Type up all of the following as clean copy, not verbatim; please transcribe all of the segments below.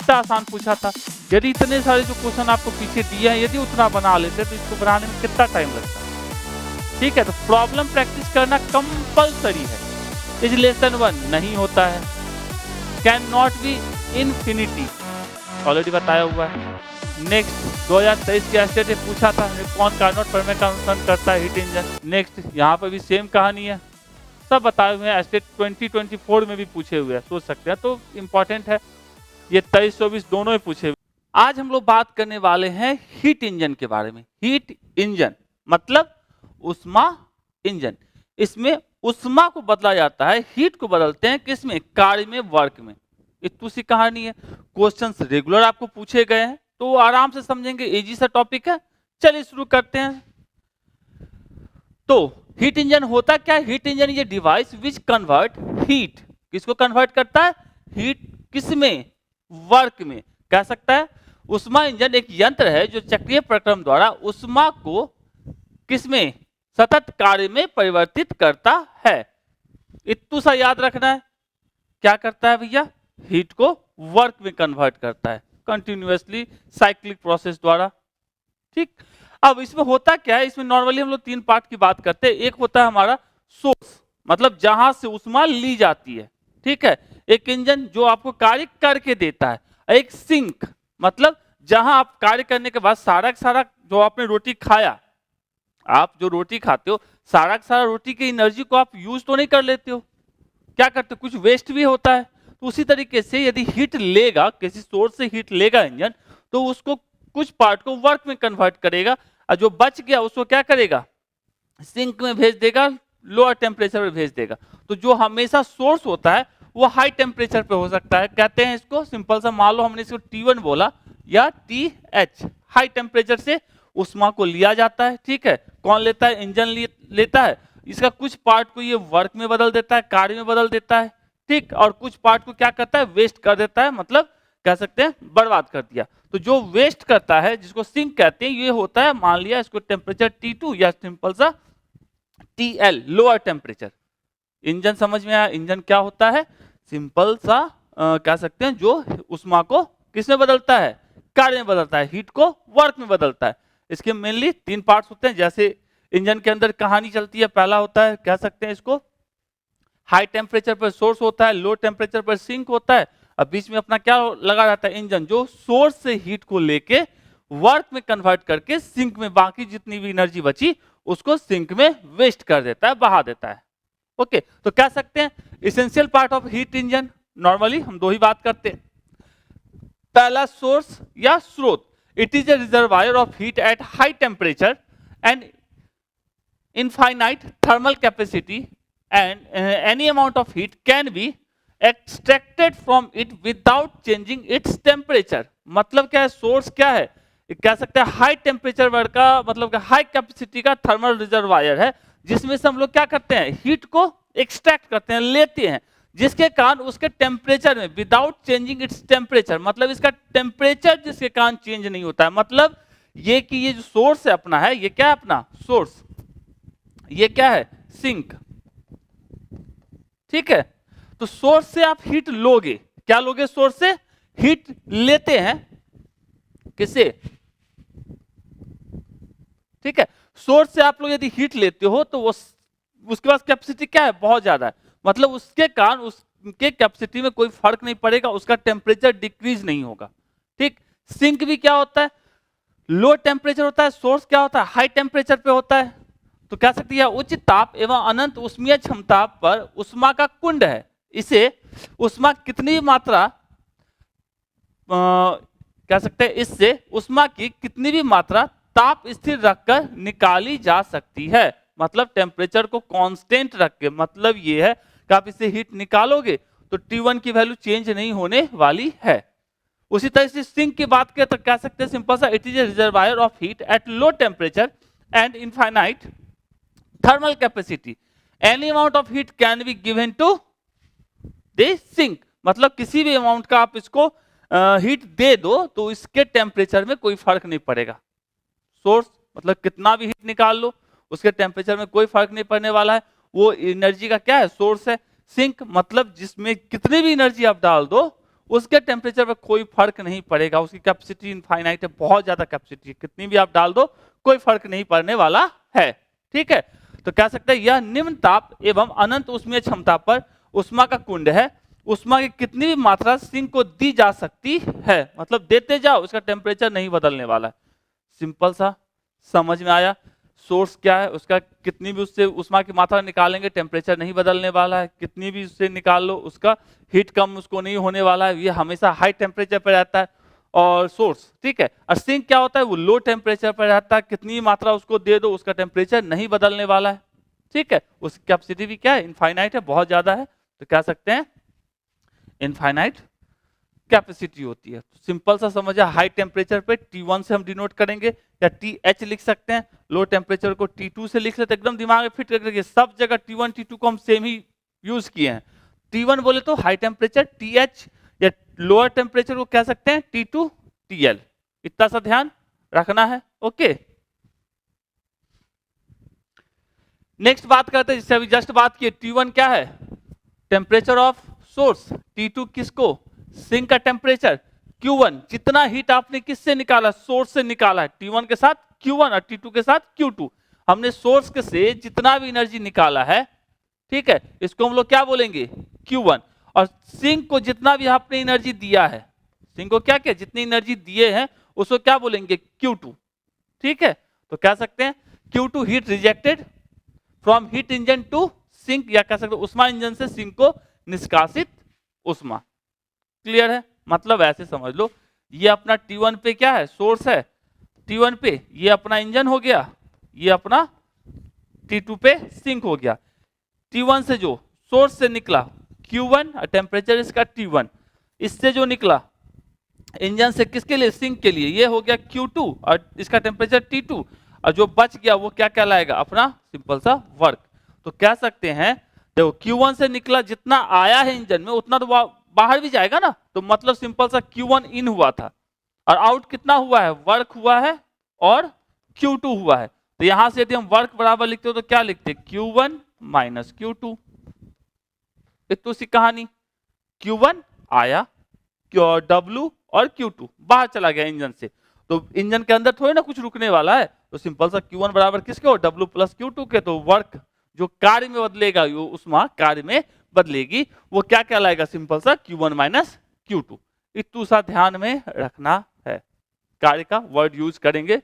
कितना आसान पूछा था। यदि इतने सारे जो क्वेश्चन आपको पीछे दिए हैं, यदि उतना बना लेते तो इसको बनाने में कितना टाइम लगता। ठीक है, तो प्रॉब्लम प्रैक्टिस करना कंपलसरी है। इज लेसन 1 नहीं होता है। Can not be infinity, already बताया हुआ है। नेक्स्ट 2023 के एस्टेट में पूछा था कौन कार्नोट परमे का अनुसरण करता है, हीट इंजन। नेक्स्ट यहाँ पर भी सेम कहानी है, सब बताए हुए हैं। एस्टेट 2024 में भी पूछे हुए हैं, सोच सकते हैं, तो इंपॉर्टेंट है। ये 23-24 दोनों में पूछे हुए। आज हम लोग बात करने वाले हैं हीट इंजन के बारे में। हीट इंजन मतलब उष्मा इंजन। इसमें उष्मा को बदला जाता है, हीट को बदलते हैं किसमें, कार्य में, वर्क में। इतनी सी कहानी है। क्वेश्चंस रेगुलर आपको पूछे गए हैं तो आराम से समझेंगे, इजी सा टॉपिक है। चलिए शुरू करते हैं। तो हीट इंजन होता क्या है? हीट इंजन ये डिवाइस विच कन्वर्ट हीट, किसको कन्वर्ट करता है, हीट किसमें, वर्क में। कह सकता है उष्मा इंजन एक यंत्र है जो चक्रीय प्रक्रम द्वारा उष्मा को किसमें, सतत कार्य में परिवर्तित करता है। इतना सा याद रखना है। क्या करता है भैया, हीट को वर्क में कन्वर्ट करता है कंटिन्यूअसली साइक्लिक प्रोसेस द्वारा। ठीक, अब इसमें होता क्या है, इसमें नॉर्मली हम लोग 3 पार्ट की बात करते हैं। एक होता है हमारा सोर्स, मतलब जहां से उष्मा ली जाती है। ठीक है, एक इंजन जो आपको कार्य करके देता है। एक सिंक मतलब जहां आप कार्य करने के बाद सारा का सारा जो आपने रोटी खाया, आप जो रोटी खाते हो, सारा का सारा रोटी की एनर्जी को आप यूज तो नहीं कर लेते हो, क्या करते हो, कुछ वेस्ट भी होता है। तो उसी तरीके से यदि हीट लेगा, किसी सोर्स से हीट लेगा इंजन, तो उसको कुछ पार्ट को वर्क में कन्वर्ट करेगा, और जो बच गया उसको क्या करेगा, सिंक में भेज देगा, लोअर टेम्परेचर पे भेज देगा। तो जो हमेशा सोर्स होता है वो हाई टेम्परेचर पे हो सकता है। कहते हैं इसको सिंपल सा, मान लो हमने इसको T1 बोला या TH, हाई टेम्परेचर से उष्मा को लिया जाता है। ठीक है, कौन लेता है, इंजन लेता है। इसका कुछ पार्ट को ये वर्क में बदल देता है, कार्य में बदल देता है। ठीक, और कुछ पार्ट को क्या करता है, वेस्ट कर देता है, मतलब कह सकते हैं बर्बाद कर दिया। तो जो वेस्ट करता है, जिसको सिंक कहते हैं, ये होता है, मान लिया इसको टेम्परेचर T2 या सिंपल सा TL, लोअर टेम्परेचर। इंजन समझ में आया, इंजन क्या होता है, सिंपल सा कह सकते हैं जो उष्मा को किस में बदलता है, कार्य में बदलता है, हीट को वर्क में बदलता है। इसके मेनली 3 पार्ट्स होते हैं। जैसे इंजन के अंदर कहानी चलती है, पहला होता है, कह सकते हैं इसको हाई टेम्परेचर पर सोर्स होता है, लो टेम्परेचर पर सिंक होता है, और बीच में अपना क्या लगा रहता है, इंजन, जो सोर्स से हीट को लेके वर्क में कन्वर्ट करके सिंक में बाकी जितनी भी एनर्जी बची उसको सिंक में वेस्ट कर देता है, बहा देता है। ओके, तो कह सकते हैं essential part of heat engine, normally हम 2 ही बात करते हैं। पहला सोर्स या स्रोत, it is a reservoir of heat at high temperature and infinite thermal capacity and any amount of heat can be extracted from it without changing its temperature। मतलब क्या है, सोर्स क्या है, कह सकते हैं हाई टेम्परेचर वर्ड का मतलब हाई कैपेसिटी का थर्मल रिजर्वायर है, जिसमें से हम लोग क्या करते हैं, हीट को एक्सट्रैक्ट करते हैं, लेते हैं, जिसके कारण उसके टेम्परेचर में विदाउट चेंजिंग इट्स टेम्परेचर, मतलब इसका टेम्परेचर जिसके कारण चेंज नहीं होता है। मतलब ये कि ये जो सोर्स है अपना है, ये क्या है अपना सोर्स, ये क्या है सिंक। ठीक है, तो सोर्स से आप हीट लोगे, क्या लोगे, सोर्स से हीट लेते हैं, किससे, ठीक है, सोर्स से आप लोग यदि हीट लेते हो तो वो उसके पास कैपेसिटी क्या है, बहुत ज्यादा है, मतलब उसके कारण उसके कैपेसिटी में कोई फर्क नहीं पड़ेगा, उसका टेम्परेचर डिक्रीज नहीं होगा। ठीक, सिंक भी क्या होता है, लो टेम्परेचर होता है, सोर्स क्या होता है, हाई टेम्परेचर पे होता है। तो कह सकते हैं उच्च ताप एवं अनंत उष्मीय क्षमता पर उष्मा का कुंड है। इसे उष्मा कितनी मात्रा कह सकते हैं, इससे उष्मा की कितनी भी मात्रा ताप स्थिर रखकर निकाली जा सकती है। मतलब टेम्परेचर को कांस्टेंट रख के, मतलब ये है कि आप इससे हीट निकालोगे तो T1 की वैल्यू चेंज नहीं होने वाली है। उसी तरह से सिंक की बात करें तो कह सकते हैं सिंपल सा, it is a reservoir of heat at low temperature and infinite thermal capacity, any amount of heat can be given to the sink. मतलब किसी भी अमाउंट का आप इसको हीट दे दो तो इसके टेम्परेचर में कोई फर्क नहीं पड़ेगा। सोर्स मतलब कितना भी हीट निकाल लो उसके टेम्परेचर में कोई फर्क नहीं पड़ने वाला है, वो एनर्जी का क्या है, सोर्स है। सिंक मतलब जिसमें कितनी भी एनर्जी आप डाल दो उसके टेम्परेचर पर कोई फर्क नहीं पड़ेगा, उसकी कैपेसिटी इनफाइनाइट है, बहुत ज्यादा कैपेसिटी है, कितनी भी आप डाल दो कोई फर्क नहीं पड़ने वाला है। ठीक है, तो कह सकते हैं यह निम्न ताप एवं अनंत ऊष्मीय क्षमता पर उष्मा का कुंड है, उष्मा की कितनी भी मात्रा सिंक को दी जा सकती है, मतलब देते जाओ, उसका टेम्परेचर नहीं बदलने वाला है। सिंपल सा, समझ में आया। सोर्स क्या है उसका, कितनी भी उससे उष्मा की मात्रा निकालेंगे टेम्परेचर नहीं बदलने वाला है, कितनी भी उससे निकाल लो उसका हीट कम उसको नहीं होने वाला है, ये हमेशा हाई टेम्परेचर पर रहता है। और सोर्स, ठीक है, और सिंक क्या होता है, वो लो टेम्परेचर पर रहता है, कितनी मात्रा उसको दे दो उसका टेम्परेचर नहीं बदलने वाला है। ठीक है, उसकी कैपेसिटी भी क्या है, इनफाइनाइट है, बहुत ज्यादा है, तो कह सकते हैं इनफाइनाइट कैपेसिटी होती है। तो सिंपल सा समझा, हाई टेम्परेचर पे T1 से हम डिनोट करेंगे, या TH लिख सकते हैं, लो टेम्परेचर को T2 से लिख लेते, एकदम दिमाग में फिट रखिए, सब जगह T1 T2 को हम सेम ही यूज किए हैं। T1 बोले तो हाई टेम्परेचर TH, या लोअर टेम्परेचर को कह सकते हैं T2 TL, इतना सा ध्यान रखना है। ओके, नेक्स्ट बात करते हैं, जिससे अभी जस्ट बात की, T1 क्या है, टेम्परेचर ऑफ सोर्स, T2 किसको, सिंक का टेम्परेचर, Q1 जितना हीट आपने किससे निकाला, सोर्स से निकाला है, T1 के साथ Q1 और T2 के साथ Q2, हमने सोर्स के से जितना भी एनर्जी निकाला है, ठीक है, इसको हम लोग क्या बोलेंगे, Q1। और सिंक को जितना भी आपने एनर्जी दिया है, सिंक को क्या क्या जितनी एनर्जी दिए हैं उसको क्या बोलेंगे, Q2। ठीक है, तो कह सकते हैं Q2 heat rejected from heat engine to sink, या कह सकते हैं उष्मा इंजन से सिंक को निष्कासित उष्मा। क्लियर है, मतलब ऐसे समझ लो, ये अपना T1 पे क्या है, सोर्स है, T1 पे ये अपना इंजन हो गया, ये अपना T2 पे सिंक हो गया। T1 से जो सोर्स से निकला Q1 और टेम्परेचर इसका T1, इससे जो निकला इंजन से किसके लिए, सिंक के लिए, ये हो गया Q2 और इसका टेम्परेचर T2, और जो बच गया वो क्या कहलाएगा, अपना सिंपल सा वर्क। तो कह सकते हैं देखो Q1 से निकला जितना आया है इंजन में उतना तो बाहर भी जाएगा ना, तो मतलब सिंपल सा Q1 इन हुआ था, और आउट कितना हुआ है, वर्क हुआ है और Q2 हुआ है। तो यहां से यदि हम वर्क बराबर लिखते हो तो क्या लिखते, Q1 माइनस Q2, इतनी सी कहानी। Q1 आया, W और Q2 बाहर चला गया इंजन से, तो इंजन के अंदर थोड़ी ना कुछ रुकने वाला है, तो सिंपल सा Q1 बराबर किसके हो, W प्लस Q2 के, तो वर्क जो कार्य में बदलेगा, वो उष्मा कार्य में बदलेगी, वो क्या कहलाएगा, सिंपल सा Q1 माइनस Q2। इतना सा ध्यान में रखना है, कार्य का वर्ड यूज करेंगे।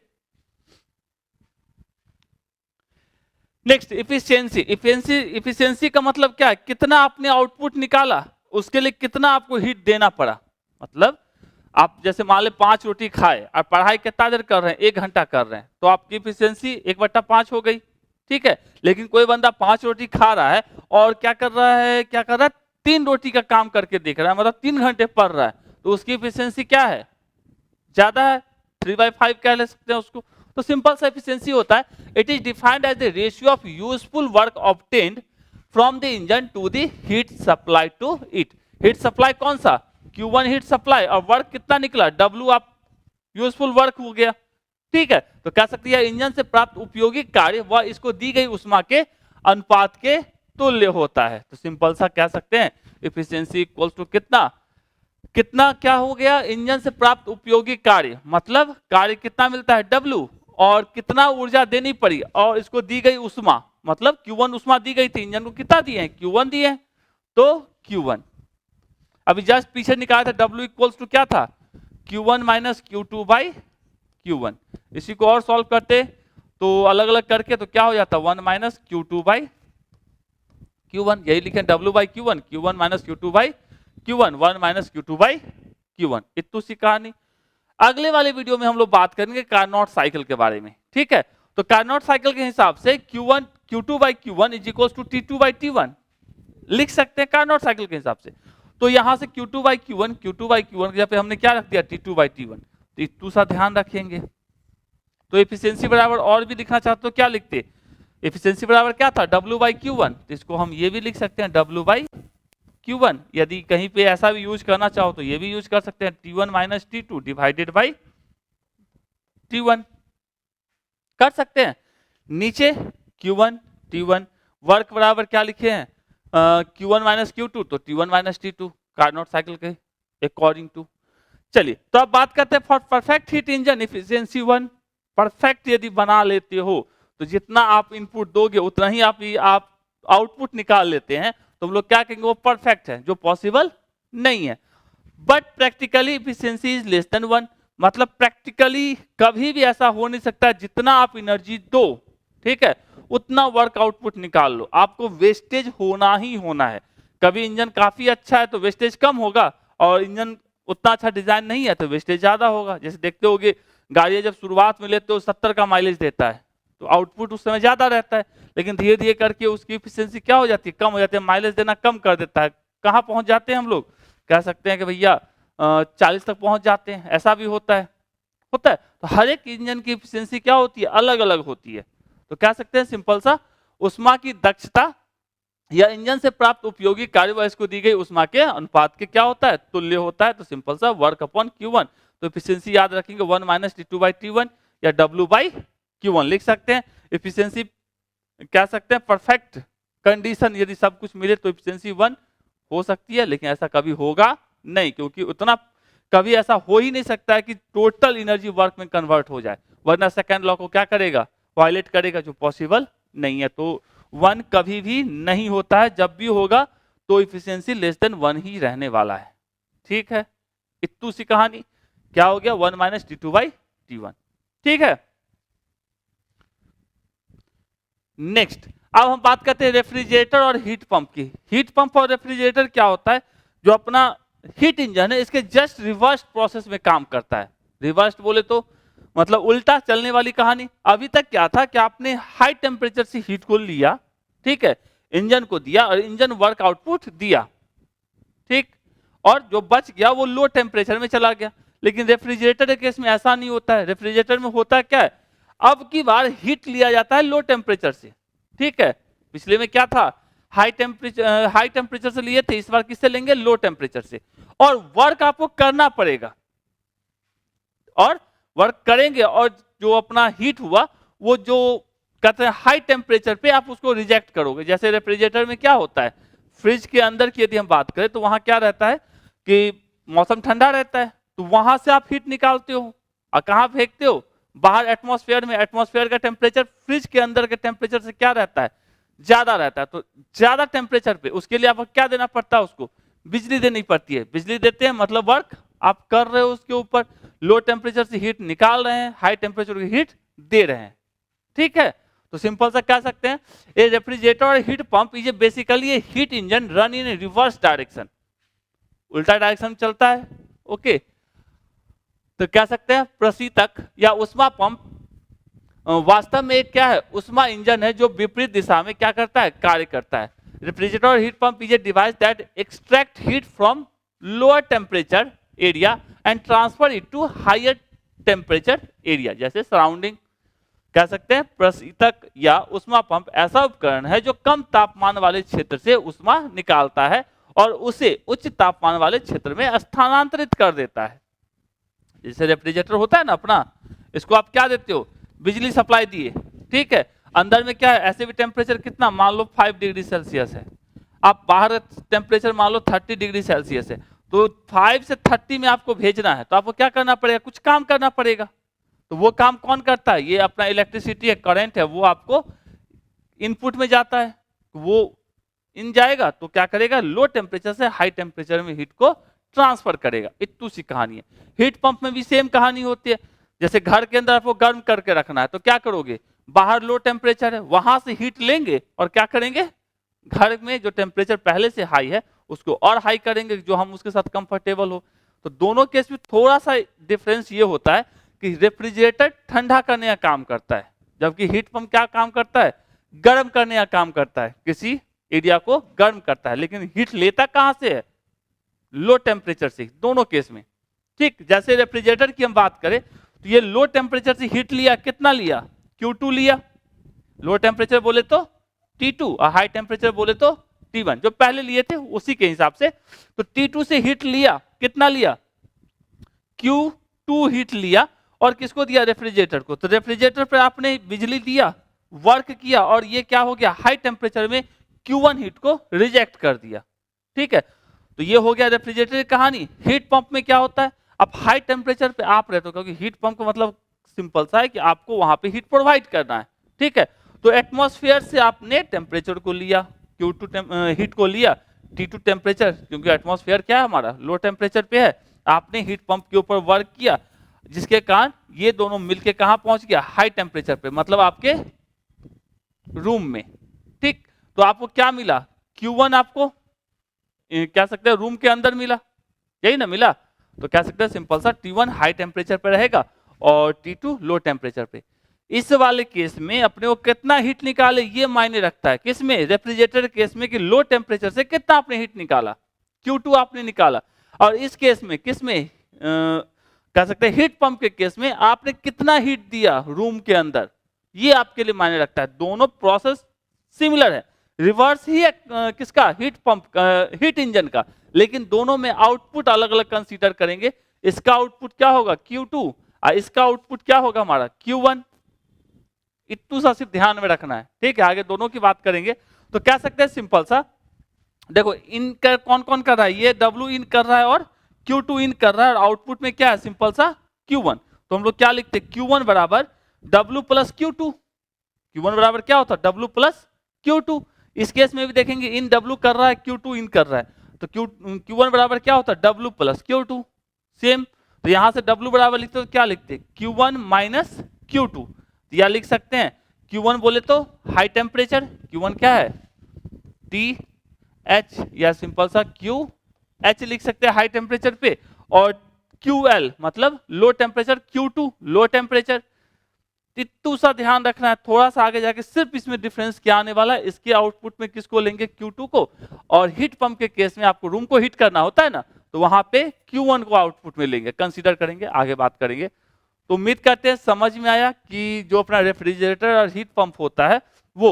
नेक्स्ट इफिशियंसी, इफिशियंसी का मतलब क्या है, कितना आपने आउटपुट निकाला, उसके लिए कितना आपको हीट देना पड़ा। मतलब आप जैसे मान ले 5 रोटी खाए और पढ़ाई कितना देर कर रहे हैं, 1 घंटा कर रहे हैं, तो आपकी इफिशियंसी 1/5 हो गई। ठीक है, लेकिन कोई बंदा 5 रोटी खा रहा है और क्या कर रहा है, 3 रोटी का काम करके देख रहा है, मतलब 3 घंटे पढ़ रहा है, तो उसकी इफिशियंसी क्या है, ज्यादा है, 3/5 कह ले सकते हैं उसको। तो सिंपल सा एफिशिएंसी होता है, it is defined as the ratio of useful work obtained from the engine to the heat supply to it. Heat supply कौन सा, Q1 हीट सप्लाई, और वर्क कितना निकला, W, आप यूजफुल वर्क हो गया। ठीक है, तो कह सकते हैं इंजन से प्राप्त उपयोगी कार्य वह इसको दी गई उष्मा के अनुपात के तुल्य होता है। तो सिंपल सा कह सकते हैं एफिशिएंसी इक्वल्स टू कितना, कितना क्या हो गया, इंजन से प्राप्त उपयोगी कार्य, मतलब कार्य कितना मिलता है W, और कितना ऊर्जा देनी पड़ी, और इसको दी गई उष्मा, मतलब Q1 उष्मा दी गई थी, इंजन को कितना दिए हैं, Q1 दिए हैं, तो Q1 अभी जस्ट पीछे निकाला था, W इक्वल्स टू क्या था, Q1 minus Q2 by Q1। इसी को और सॉल्व करते तो अलग अलग करके तो क्या हो जाता, 1 माइनस Q2 बाई Q1, यही लिखे W by Q1, Q1 minus Q2 by Q1, 1 minus Q2 by Q1, इतनी सी कहानी। अगले वाले वीडियो में हम लोग बात करेंगे कार्नोट साइकिल के बारे में। ठीक है, तो कार्नोट साइकिल के हिसाब से Q2 by Q1 is equal to T2 by T1 लिख सकते हैं कार्नोट साइकिल के हिसाब से। तो यहां से Q2 बाई Q1 की जगह पे हमने क्या रख दिया, T2 बाई T1, तो इतू सा ध्यान रखेंगे। तो एफिशिएंसी बराबर और भी लिखना चाहते हो क्या लिखते, एफिशिएंसी बराबर क्या था, W बाई Q1, तो इसको हम ये भी लिख सकते हैं W बाई Q1। यदि कहीं पे ऐसा भी यूज करना चाहो तो ये भी यूज कर सकते हैं, T1 minus T2 divided by T1 कर सकते हैं। नीचे Q1 T1, वर्क बराबर क्या लिखे हैं, Q1 माइनस Q2, तो T1 minus T2 Carnot cycle के अकॉर्डिंग टू। चलिए तो अब बात करते हैं for perfect heat engine efficiency 1। Perfect यदि बना लेते हो तो जितना आप इनपुट दोगे उतना ही आप आउटपुट निकाल लेते हैं, तो हम लोग क्या कहेंगे वो परफेक्ट है, जो पॉसिबल नहीं है। But practically efficiency is less than 1, मतलब प्रैक्टिकली कभी भी ऐसा हो नहीं सकता जितना आप एनर्जी दो, ठीक है, उतना वर्क आउटपुट निकाल लो, आपको वेस्टेज होना ही होना है। कभी इंजन काफी अच्छा है तो वेस्टेज कम होगा, और इंजन उतना अच्छा डिजाइन नहीं है तो वेस्टेज ज्यादा होगा। जैसे देखते होगे गाड़ियां जब शुरुआत में लेते हो 70 का माइलेज देता है तो आउटपुट उस समय ज्यादा रहता है, लेकिन धीरे धीरे करके उसकी इफिशियंसी क्या हो जाती है, कम हो जाती है, माइलेज देना कम कर देता है। कहाँ पहुंच जाते हैं हम लोग, कह सकते हैं कि भैया 40 तक पहुंच जाते हैं, ऐसा भी होता है। तो हर एक इंजन की इफिशियंसी क्या होती है, अलग अलग होती है। तो कह सकते हैं सिंपल सा, उष्मा की दक्षता या इंजन से प्राप्त उपयोगी कार्य व इसको दी गई उष्मा के अनुपात के क्या होता है, तुल्य होता है। तो सिंपल सा वर्क अपॉन Q1, तो इफिशियंसी याद रखेंगे 1 माइनस T2/T1 या W/Q1 लिख सकते हैं। इफिशियंसी कह सकते हैं परफेक्ट कंडीशन, यदि सब कुछ मिले तो इफिशियंसी 1 हो सकती है, लेकिन ऐसा कभी होगा नहीं, क्योंकि उतना कभी ऐसा हो ही नहीं सकता है कि टोटल एनर्जी वर्क में कन्वर्ट हो जाए, वरना सेकंड लॉ को क्या करेगा, वायलेट करेगा, जो पॉसिबल नहीं है। तो 1 कभी भी नहीं होता है, जब भी होगा तो इफिशियंसी लेस देन 1 ही रहने वाला है। ठीक है, इतनी सी कहानी, क्या हो गया 1 माइनस T2/T1। ठीक है, नेक्स्ट अब हम बात करते हैं रेफ्रिजरेटर और हीट पंप की। हीट पंप और रेफ्रिजरेटर क्या होता है, जो अपना हीट इंजन है इसके जस्ट रिवर्स प्रोसेस में काम करता है। रिवर्स बोले तो मतलब उल्टा चलने वाली कहानी। अभी तक क्या था कि आपने हाई टेम्परेचर से हीट को लिया, ठीक है, इंजन को दिया और इंजन वर्क आउटपुट दिया, ठीक, और जो बच गया वो लो टेम्परेचर में चला गया। लेकिन रेफ्रिजरेटर के केस में ऐसा नहीं होता है। रेफ्रिजरेटर में होता है क्या है, अब की बार हीट लिया जाता है लो टेम्परेचर से, ठीक है। पिछले में क्या था, हाई टेम्परेचर से लिए थे, इस बार किससे लेंगे, लो टेम्परेचर से, और वर्क आपको करना पड़ेगा, और वर्क करेंगे, और जो अपना हीट हुआ वो जो कहते हैं हाई टेम्परेचर पे आप उसको रिजेक्ट करोगे। जैसे रेफ्रिजरेटर में क्या होता है, फ्रिज के अंदर की यदि हम बात करें तो वहां क्या रहता है कि मौसम ठंडा रहता है, तो वहां से आप हीट निकालते हो और कहां फेंकते हो, बाहर एटमॉस्फेयर में। एटमॉस्फेयर का टेम्परेचर फ्रिज के अंदर के टेम्परेचर से क्या रहता है, ज्यादा रहता है। तो ज्यादा टेम्परेचर पे उसके लिए आपको क्या देना पड़ता है, उसको बिजली देनी पड़ती है। बिजली देते हैं मतलब वर्क आप कर रहे हो उसके ऊपर, लो टेम्परेचर से हीट निकाल रहे हैं, हाई टेम्परेचर की हीट दे रहे हैं, ठीक है। तो सिंपल सा कह सकते हैं ए रेफ्रिजरेटर और heat pump is basically A heat engine run in reverse direction, उल्टा डायरेक्शन में चलता है, ओके। तो कह सकते हैं प्रशीतक या उष्मा पंप वास्तव में एक क्या है, उष्मा इंजन है जो विपरीत दिशा में क्या करता है, कार्य करता है। रेफ्रिजरेटर और heat pump is a device that extract heat from lower temperature area and transfer it to higher temperature area, जैसे सराउंडिंग। कह सकते हैं प्रशीतक या उष्मा पंप ऐसा उपकरण है जो कम तापमान वाले क्षेत्र से उष्मा निकालता है और उसे उच्च तापमान वाले क्षेत्र में स्थानांतरित कर देता है। जैसे रेफ्रिजरेटर होता है ना अपना, इसको आप क्या देते हो, बिजली सप्लाई दिए, ठीक है, अंदर में क्या है, ऐसे भी टेम्परेचर कितना, मान लो 5 डिग्री सेल्सियस है, आप बाहर टेम्परेचर मान लो 30 डिग्री सेल्सियस है, तो 5 से 30 में आपको भेजना है, तो आपको क्या करना पड़ेगा, कुछ काम करना पड़ेगा। तो वो काम कौन करता है, ये अपना इलेक्ट्रिसिटी है, करंट है, वो आपको इनपुट में जाता है, वो इन जाएगा तो क्या करेगा, लो टेम्परेचर से हाई टेम्परेचर में हीट को ट्रांसफर करेगा। इतनी सी कहानी है। हीट पंप में भी सेम कहानी होती है। जैसे घर के अंदर आपको गर्म करके रखना है तो क्या करोगे, बाहर लो टेम्परेचर है, वहां से हीट लेंगे और क्या करेंगे, घर में जो टेम्परेचर पहले से हाई है उसको और हाई करेंगे, जो हम उसके साथ कंफर्टेबल हो। तो दोनों केस में थोड़ा सा डिफरेंस ये होता है कि रेफ्रिजरेटर ठंडा करने का काम करता है, जबकि हीट पंप क्या काम करता है, गर्म करने का काम करता है, किसी एरिया को गर्म करता है। लेकिन हीट लेता कहां से है, लो टेम्परेचर से, दोनों केस में, ठीक। जैसे रेफ्रिजरेटर की हम बात करें तो ये लो टेम्परेचर से हीट लिया, कितना लिया, Q2 लिया, लो टेम्परेचर बोले तो T2 और हाई टेम्परेचर बोले तो T1, जो पहले लिए थे उसी के हिसाब से। तो T2 से हीट लिया, कितना लिया, Q2 हीट लिया, और किसको दिया, रेफ्रिजरेटर को। तो रेफ्रिजरेटर पर आपने बिजली दिया, वर्क किया, और ये क्या हो गया, हाई टेम्परेचर में Q1 हीट को रिजेक्ट कर दिया, ठीक है। तो ये हो गया रेफ्रिजरेटर की कहानी। हीट पंप में क्या होता है, अब हाई टेम्परेचर पे आप रहते हो, क्योंकि हीट पंप का मतलब सिंपल सा है कि आपको वहां पे हीट प्रोवाइड करना है, ठीक है। तो एटमॉस्फेयर से आपने टेम्परेचर को लिया, Q2 हीट को लिया, T2 टेम्परेचर, क्योंकि एटमॉस्फेयर क्या है हमारा लो टेम्परेचर पे है, आपने हीट पंप के ऊपर वर्क किया, जिसके कारण ये दोनों मिलके कहां पहुंच गया, हाई टेम्परेचर पे, मतलब आपके रूम में, ठीक। तो आपको क्या मिला, Q1 आपको कह सकते हैं रूम के अंदर मिला, यही ना मिला। तो कह सकते हैं सिंपल सा T1 हाई टेम्परेचर पे रहेगा और T2 लो टेम्परेचर पे। इस वाले केस में अपने को कितना हीट निकाले ये मायने रखता है, किसमें, रेफ्रिजरेटर केस में, कि लो टेम्परेचर से कितना आपने हीट निकाला, Q2 आपने निकाला। और इस केस में किसमें, कह सकते हैं हीट पंप के केस में आपने कितना हीट दिया रूम के अंदर, ये आपके लिए मायने रखता है। दोनों प्रोसेस सिमिलर है, रिवर्स ही है किसका, हीट पंप हीट इंजन का, लेकिन दोनों में आउटपुट अलग अलग कंसीडर करेंगे। इसका आउटपुट क्या होगा Q2 और इसका आउटपुट क्या होगा हमारा Q1। इतना सा सिर्फ ध्यान में रखना है, ठीक है। आगे दोनों की बात करेंगे। तो कह सकते हैं सिंपल सा, देखो इन कर कौन कौन कर रहा है, ये W इन कर रहा है और Q2 इन कर रहा है, और आउटपुट में क्या है सिंपल सा Q1। तो हम लोग क्या लिखते हैं, Q1 बराबर W प्लस Q2। Q1 बराबर क्या होता है, W प्लस Q2। इस केस में भी देखेंगे इन W कर रहा है, Q2 इन कर रहा है, तो Q1 बराबर क्या होता है, W प्लस Q2। सेम, तो यहां से W बराबर लिखते हो, क्या लिखते हैं, Q1 माइनस Q2। या लिख सकते हैं Q1 बोले तो हाई टेम्परेचर, Q1 क्या है TH, या सिंपल सा QH लिख सकते हैं हाई टेम्परेचर पे, और QL मतलब low temperature, Q2 low temperature. इतना सा ध्यान रखना है, थोड़ा सा आगे जाके सिर्फ इसमें डिफरेंस क्या आने वाला है, इसके आउटपुट में किसको लेंगे, Q2 को, और हीट पंप के केस में आपको रूम को हीट करना होता है ना, तो वहां पे Q1 को आउटपुट में लेंगे, कंसीडर करेंगे, आगे बात करेंगे। तो उम्मीद करते हैं समझ में आया कि जो अपना रेफ्रिजरेटर और हीट पंप होता है वो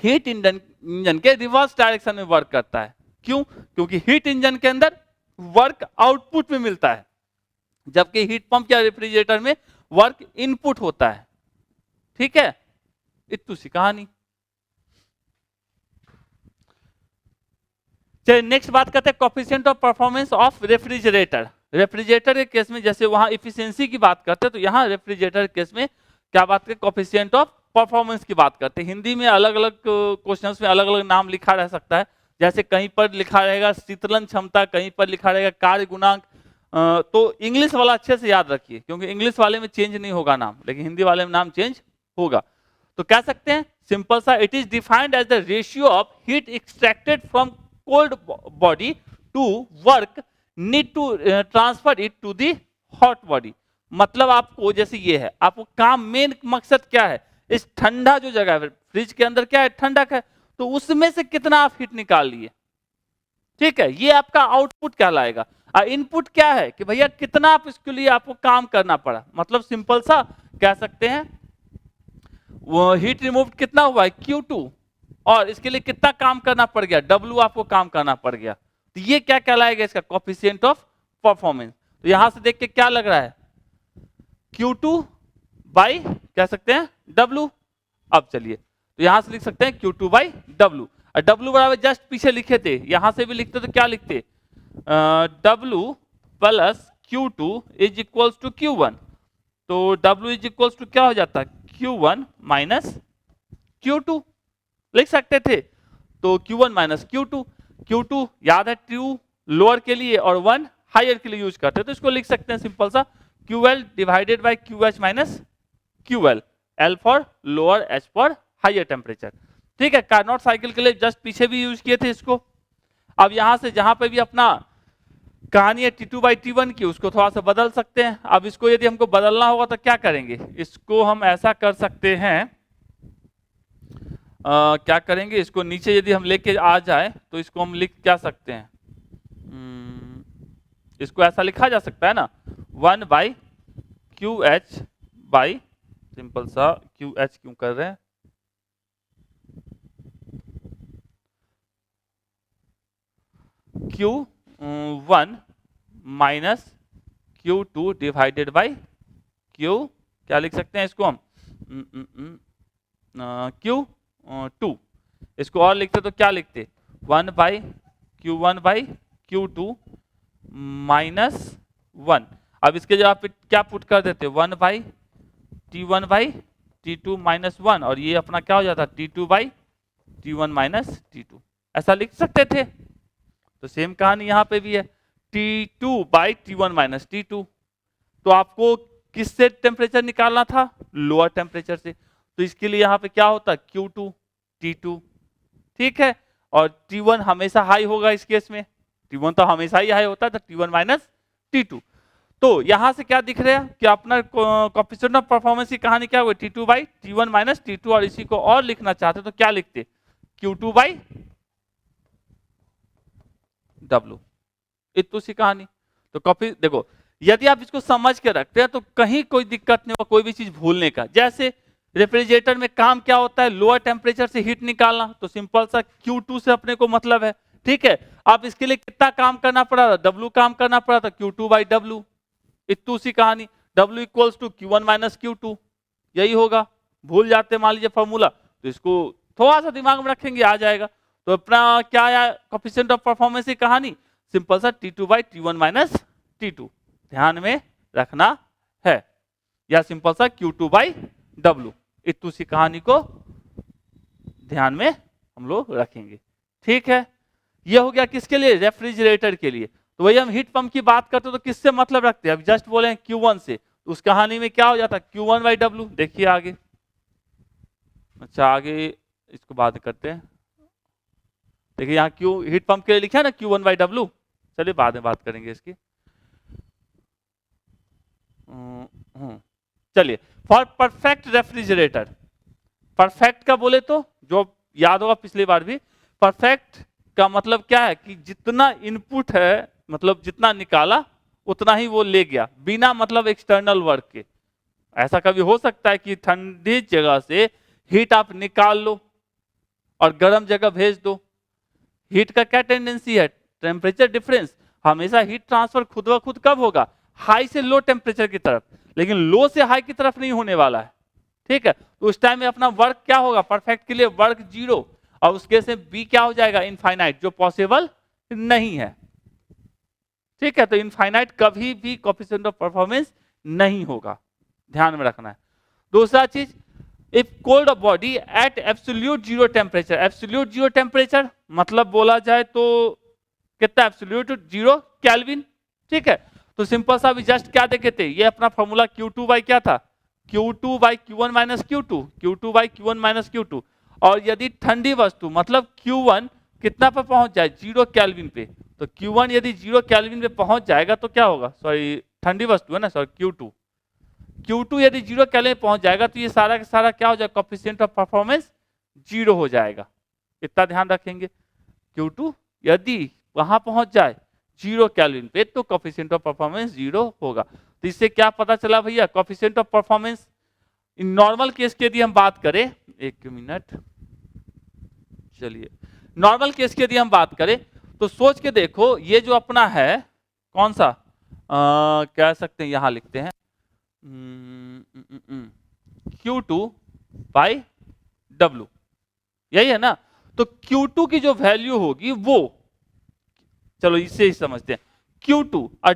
हीट इंजन के रिवर्स डायरेक्शन में वर्क करता है। क्यों, क्योंकि हीट इंजन के अंदर वर्क आउटपुट में मिलता है, जबकि हीट पंप या रेफ्रिजरेटर में वर्क इनपुट होता है, ठीक है। इतनी सी कहानी। चलिए नेक्स्ट बात करते हैं coefficient of performance of refrigerator. Refrigerator के केस में जैसे वहां इफिशियंसी की बात करते हैं, तो यहाँ रेफ्रिजरेटर के केस में क्या बात करें, कोफिशिएंट ऑफ परफॉर्मेंस की बात करते हैं। हिंदी में अलग अलग क्वेश्चंस में अलग अलग नाम लिखा रह सकता है, जैसे कहीं पर लिखा रहेगा शीतलन क्षमता, कहीं पर लिखा रहेगा कार्य गुणांक। तो इंग्लिश वाला अच्छे से याद रखिए, क्योंकि इंग्लिश वाले में चेंज नहीं होगा नाम, लेकिन हिंदी वाले में नाम चेंज होगा। तो कह सकते हैं सिंपल सा, it is defined as the ratio of heat extracted from cold body to work need to transfer it to the hot body. मतलब आपको जैसे ये है, आपको काम मेन मकसद क्या है, इस ठंडा जो जगह है फ्रिज के अंदर क्या है, ठंडक है, तो उसमें से कितना आप हीट निकाल लिए, ठीक है, ये आपका आउटपुट कहलाएगा। और इनपुट क्या है कि भैया कितना आप इसके लिए आपको काम करना पड़ा, मतलब सिंपल सा कह सकते हैं वो हीट रिमूव कितना हुआ है Q2, और इसके लिए कितना काम करना पड़ गया, W आपको काम करना पड़ गया। तो ये क्या कहलाएगा, इसका कोफिशिएंट ऑफ परफॉर्मेंस। तो यहां से देख के क्या लग रहा है, Q2 बाई कह सकते हैं W। अब चलिए तो यहां से लिख सकते हैं Q2 बाई W, और W बराबर जस्ट पीछे लिखे थे, यहां से भी लिखते तो क्या लिखते, W plus Q2 is equals to Q1। तो W इज इक्वल्स टू क्या हो जाता है, Q1 माइनस Q2 लिख सकते थे। तो Q1 माइनस Q2, Q2 याद है 2 लोअर के लिए और 1 हायर के लिए यूज करते हैं, तो इसको लिख सकते हैं सिंपल सा QL divided by QH minus QL, L for lower, H for higher temperature, ठीक है। कार्नोट साइकिल के लिए जस्ट पीछे भी यूज किए थे इसको। अब यहां से जहां पे भी अपना कहानी है T2 बाई T1 की, उसको थोड़ा सा बदल सकते हैं। अब इसको यदि हमको बदलना होगा तो क्या करेंगे, इसको हम ऐसा कर सकते हैं, क्या करेंगे, इसको नीचे यदि हम लेके आ जाए तो इसको हम लिख क्या सकते हैं, इसको ऐसा लिखा जा सकता है ना, 1 बाई QH बाई, सिंपल सा QH क्यों कर रहे हैं, Q1 minus Q2 divided by Q, क्या लिख सकते हैं इसको हम, Q2। इसको और लिखते तो क्या लिखते, 1 by Q1 by Q2 minus 1। अब इसके जगह पे क्या पुट कर देते, 1 बाई T2 माइनस 1, और ये अपना क्या हो जाता T2 by T1 minus T2, ऐसा लिख सकते थे। तो सेम कहानी यहां पे भी है, T2 by T1 minus T2। तो आपको किससे टेम्परेचर निकालना था, लोअर टेम्परेचर से, तो इसके लिए यहां पे क्या होता Q2 T2, ठीक है। और T1 हमेशा हाई होगा इस केस में, T1 तो हमेशा ही हाई होता है, तो T1 माइनस T2। तो यहां से क्या दिख रहा है कि अपना कोएफिशिएंट ऑफ परफॉर्मेंस की कहानी क्या हुई, T2 by T1 minus T2, और इसी को और लिखना चाहते तो क्या लिखते, Q2 बाई W, इतनी सी कहानी। तो कॉपी देखो, यदि आप इसको समझ के रखते हैं तो कहीं कोई दिक्कत नहीं होगा कोई भी चीज भूलने का। जैसे रेफ्रिजरेटर में काम क्या होता है, लोअर टेम्परेचर से हीट निकालना, तो सिंपल सा Q2 से अपने को मतलब है, ठीक है। अब इसके लिए कितना काम करना पड़ा था, W काम करना पड़ा था, Q2 बाई W, इतनी सी कहानी। W equals to Q1 minus Q2, यही होगा। भूल जाते मान लीजिए फॉर्मूला, तो इसको थोड़ा सा दिमाग में रखेंगे आ जाएगा। तो अपना क्या आया कोएफिशिएंट ऑफ परफॉर्मेंस की कहानी, सिंपल सा T2 by T1 minus T2 ध्यान में रखना है, या सिंपल सा Q2 बाई W, इतनी सी कहानी को ध्यान में हम लोग रखेंगे, ठीक है। ये हो गया किसके लिए, रेफ्रिजरेटर के लिए। तो वही हम हीट पंप की बात करते तो किससे मतलब रखते हैं, अब जस्ट बोले Q1 से, तो उस कहानी में क्या हो जाता Q1 बाई W। देखिए आगे, अच्छा आगे इसको बात करते हैं। देखिए यहाँ क्यू हीट पंप के लिए लिखा है ना Q1 बाई W, चलिए बाद में बात करेंगे इसकी। चलिए, फॉर परफेक्ट रेफ्रिजरेटर, परफेक्ट का बोले तो जो याद होगा पिछली बार भी, परफेक्ट का मतलब क्या है कि जितना इनपुट है, मतलब जितना निकाला उतना ही वो ले गया, बिना मतलब एक्सटर्नल वर्क के। ऐसा कभी हो सकता है कि ठंडी जगह से हीट आप निकाल लो और गर्म जगह भेज दो, हीट का क्या टेंडेंसी है, टेम्परेचर डिफरेंस, हमेशा हीट ट्रांसफर खुद ब खुद कब होगा, हाई से लो टेम्परेचर की तरफ, लेकिन लो से हाई की तरफ नहीं होने वाला है, ठीक है। तो उस टाइम में अपना वर्क क्या होगा, परफेक्ट के लिए वर्क 0, और उसके से बी क्या हो जाएगा, इनफाइनाइट, जो पॉसिबल नहीं है, ठीक है। तो इनफाइनाइट कभी भी कोएफिशिएंट ऑफ परफॉर्मेंस नहीं होगा, ध्यान में रखना है। दूसरा चीज, if cold body at absolute 0 temperature, absolute 0 temperature मतलब बोला जाए तो कितना, एब्सोल्यूट 0 केल्विन, ठीक है। तो सिंपल सा भी जस्ट क्या देखे थे, ये अपना फॉर्मूला Q2 बाई क्या था, Q2 by Q1 minus Q2, Q2 by Q1 minus Q2। और यदि ठंडी वस्तु मतलब Q1 कितना पर पहुंच जाए, 0 केल्विन पे, तो Q1 यदि 0 केल्विन पे पहुंच जाएगा तो क्या होगा, सॉरी ठंडी वस्तु है ना, सॉरी Q2 यदि 0 केल्विन पहुंच जाएगा तो ये सारा का सारा क्या हो जाएगा, कोएफिशिएंट ऑफ परफॉर्मेंस 0 हो जाएगा, इतना ध्यान रखेंगे। Q2 यदि वहां पहुंच जाए 0 केल्विन पे तो कोएफिशिएंट ऑफ परफॉर्मेंस 0 होगा। तो इससे क्या पता चला भैया, coefficient of performance in normal case की यदि हम बात करें, एक मिनट, चलिए नॉर्मल केस की यदि हम बात करें तो सोच के देखो, ये जो अपना है कौन सा, कह सकते हैं यहां लिखते हैं Q2 बाई W, यही है ना। तो Q2 की जो वैल्यू होगी वो, चलो इससे ही समझते हैं, Q2 और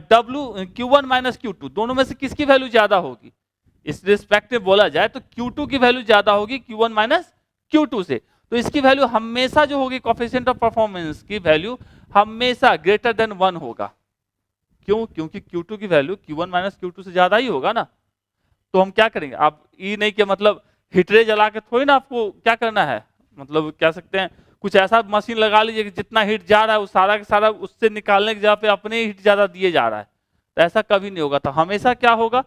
Q1 माइनस Q2 दोनों में से किसकी वैल्यू ज्यादा होगी, इस रिस्पेक्ट में बोला जाए तो Q2 की वैल्यू ज्यादा होगी Q1 माइनस Q2 से। तो इसकी वैल्यू हमेशा जो होगी, कोएफिशिएंट ऑफ परफॉर्मेंस की वैल्यू हमेशा ग्रेटर देन 1 होगा। क्यों, क्योंकि Q2 की वैल्यू Q1 माइनस Q2 से ज्यादा ही होगा ना। तो हम क्या करेंगे, आप ये नहीं कि मतलब हीटरे जला के थोड़ी ना आपको क्या करना है, मतलब कह सकते हैं कुछ ऐसा मशीन लगा लीजिए कि जितना हीट जा रहा है वो सारा का सारा उससे निकालने की जगह पे अपने हीट ज्यादा दिए जा रहा है, तो ऐसा कभी नहीं होगा। तो हमेशा क्या होगा,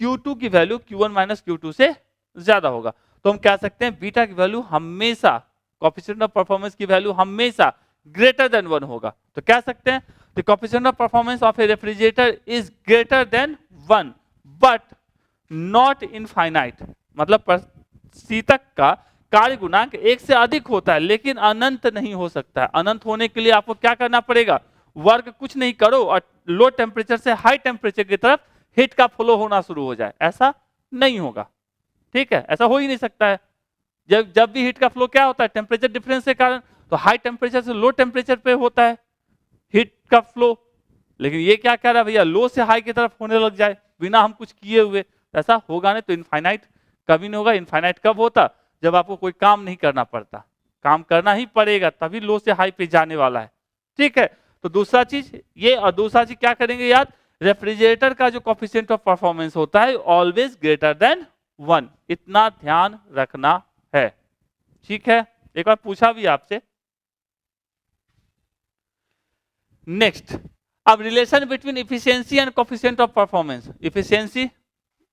Q2 की वैल्यू Q1 माइनस Q2 से ज्यादा होगा। तो हम कह सकते हैं बीटा की वैल्यू हमेशा, कोएफिशिएंट ऑफ परफॉर्मेंस की वैल्यू हमेशा ग्रेटर देन 1 होगा। तो कह सकते हैं the coefficient of performance of A refrigerator is greater than 1 but not infinite, मतलब शीतक का कार्य गुणांक 1 से अधिक होता है लेकिन अनंत नहीं हो सकता है। अनंत होने के लिए आपको क्या करना पड़ेगा, वर्क कुछ नहीं करो और लो टेम्परेचर से हाई टेम्परेचर की तरफ हीट का फ्लो होना शुरू हो जाए, ऐसा नहीं होगा, ठीक है, ऐसा हो ही नहीं सकता है। जब भी हीट का फ्लो क्या होता है, टेम्परेचर डिफरेंस के कारण, तो हाई टेम्परेचर से लो टेम्परेचर पे होता है, हीट का फ्लो। लेकिन ये क्या कह रहा है भैया, लो से हाई की तरफ होने लग जाए बिना हम कुछ किए हुए, ऐसा होगा नहीं। तो इनफाइनाइट कभी नहीं होगा। इनफाइनाइट कब होता, जब आपको कोई काम नहीं करना पड़ता। काम करना ही पड़ेगा तभी लो से हाई पे जाने वाला है, ठीक है। तो दूसरा चीज ये, और दूसरा चीज क्या करेंगे याद, रेफ्रिजरेटर का जो कोफिशिएंट ऑफ परफॉर्मेंस होता है ऑलवेज ग्रेटर देन 1, इतना ध्यान रखना है, ठीक है। एक बार पूछा भी आपसे। नेक्स्ट, अब relation between efficiency and coefficient of performance. Efficiency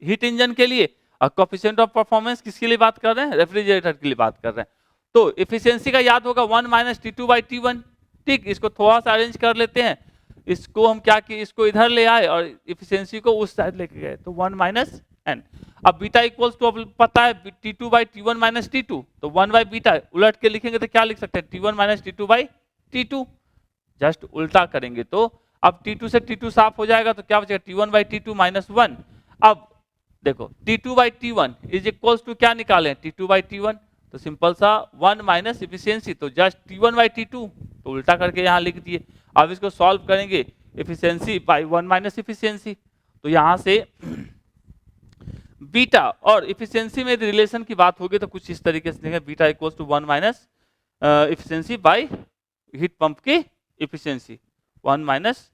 heat engine के लिए और कोफिशिएंट ऑफ परफॉर्मेंस किसके लिए बात कर रहे हैं, रेफ्रिजरेटर के लिए बात कर रहे हैं। तो इफिशियंसी का याद होगा 1 माइनस T2 बाई T1, ठीक। इसको थोड़ा सा अरेंज कर लेते हैं, इसको हम क्या किए, इसको इधर ले आए और इफिशियंसी को उस साइड लेके गए, तो 1 माइनस n। अब बीटा इक्वल्स टू, अब पता है T2 by T1 minus T2, तो 1 बाई बीटा उलट के लिखेंगे तो क्या लिख सकते हैं, T1 minus T2 by T2। Just उल्टा करेंगे तो अब T2 से T2 साफ हो जाएगा, तो क्या बचेगा, T1 बाई T2 माइनस 1। अब देखो T2 by T1 is equals to क्या निकाले, T2 बाई T1, तो सिंपल सा 1 माइनस इफिशियंसी, तो जस्ट T1 बाई T2, तो उल्टा करके यहाँ लिख दिए। अब इसको सॉल्व करेंगे, इफिशियंसी बाई 1 माइनस इफिशियंसी, तो यहाँ से बीटा और इफिशियंसी में रिलेशन की बात होगी तो कुछ इस तरीके से लिखेंगे, beta equals to 1 minus efficiency by heat pump की इफिशियंसी 1 माइनस,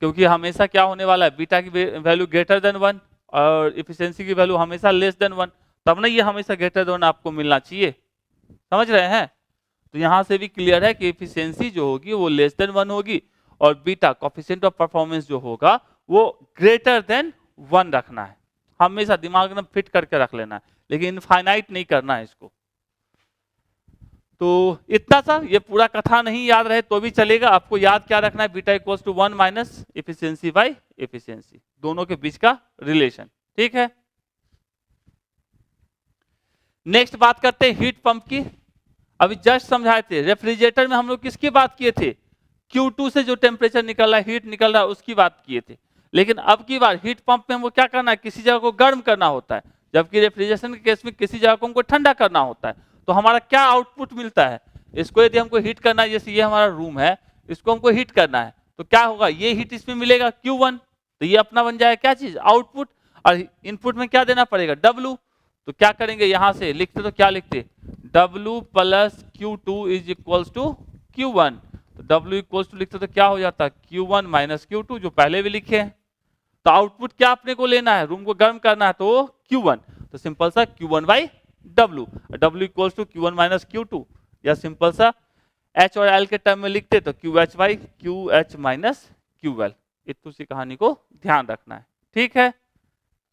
क्योंकि हमेशा क्या होने वाला है, बीटा की वैल्यू ग्रेटर देन 1 और इफिशियंसी की वैल्यू हमेशा लेस देन 1, तब ना ये हमेशा ग्रेटर देन 1 आपको मिलना चाहिए, समझ रहे हैं। तो यहां से भी क्लियर है कि इफिशियंसी जो होगी वो लेस देन 1 होगी और बीटा कोफिशिएंट ऑफ परफॉर्मेंस जो होगा वो ग्रेटर देन 1 रखना है, हमेशा दिमाग में फिट करके रख लेना है, लेकिन इनफाइनाइट नहीं करना है इसको। तो इतना सा, ये पूरा कथा नहीं याद रहे तो भी चलेगा, आपको याद क्या रखना है, beta equals to 1 minus efficiency by efficiency, दोनों के बीच का रिलेशन, ठीक है। नेक्स्ट बात करते हैं हीट पंप की। अभी जस्ट समझाए थे, रेफ्रिजरेटर में हम लोग किसकी बात किए थे, Q2 से जो टेम्परेचर निकल रहा है, हीट निकल रहा है, उसकी बात किए थे। लेकिन अब की बार हीट पंप में हमको क्या करना है, किसी जगह को गर्म करना होता है, जबकि रेफ्रिजरेशन के केस में किसी जगह को हमको ठंडा करना होता है। तो हमारा क्या आउटपुट मिलता है, इसको यदि हमको हीट करना है, जैसे ये हमारा रूम है, इसको हमको हीट करना है, तो क्या होगा, ये हीट इसमें मिलेगा Q1, तो ये अपना बन जाएगा क्या चीज, आउटपुट, और इनपुट में क्या देना पड़ेगा, W। तो क्या करेंगे, यहां से लिखते तो क्या लिखते, W plus Q2 is equals to Q1, तो W इक्वल्स टू लिखते तो क्या हो जाता है, Q1 माइनस Q2, जो पहले भी लिखे हैं। तो आउटपुट क्या अपने को लेना है, रूम को गर्म करना है, तो Q1, तो सिंपल सा Q1 by W, W equals to Q1 minus Q2, या सिंपल सा H और L के टर्म में लिखते तो QH by QH minus QL। इतनी सी कहानी को ध्यान रखना है, ठीक है।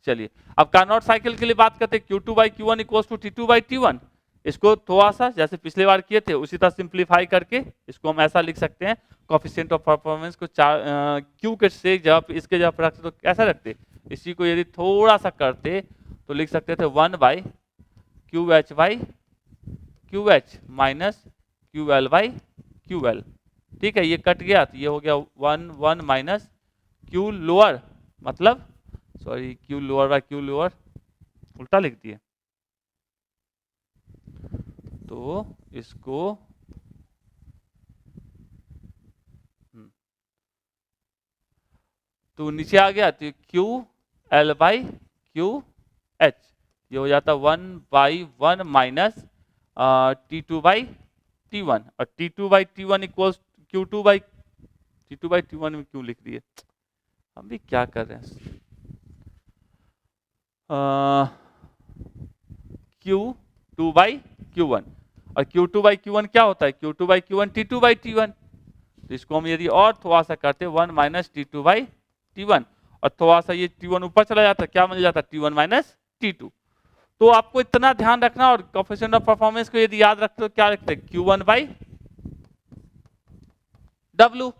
चलिए अब कार्नोट साइकिल के लिए बात करते हैं, Q2 by Q1 equals to T2 by T1। इसको थोड़ा सा जैसे पिछले बार किए थे उसी तरह सिंप्लीफाई करके इसको हम ऐसा लिख सकते हैं, कोफिशिएंट ऑफ परफॉर्मेंस को Q के से जब इसके जब रखते तो कैसा रखते, इसी को यदि थोड़ा सा करते तो लिख सकते थे 1 by QH by QH minus QL by QL, ठीक है। ये कट गया तो ये हो गया 1 1 माइनस Q लोअर, मतलब sorry Q lower by Q lower, उल्टा लिख दिए, तो इसको तो नीचे आ गया तो Q L by Q H, ये हो जाता 1 by 1 minus T2 by T1, और T2 by T1 equals Q2 by T2 by T1 में क्यों लिख दिए, हम भी क्या कर रहे हैं, Q2 बाई Q1, और Q2 बाई Q1 क्या होता है, Q2 by Q1 T2 by T1, तो इसको हम यदि और थोड़ा सा करते 1 माइनस T2 बाई T1, और थोड़ा सा ये T1 ऊपर चला जाता, क्या मिल जाता, T1 माइनस T2। तो आपको इतना ध्यान रखना, और कोफिशिएंट ऑफ परफॉर्मेंस को यदि याद रखते हो क्या रखते हैं, Q1 बाई W,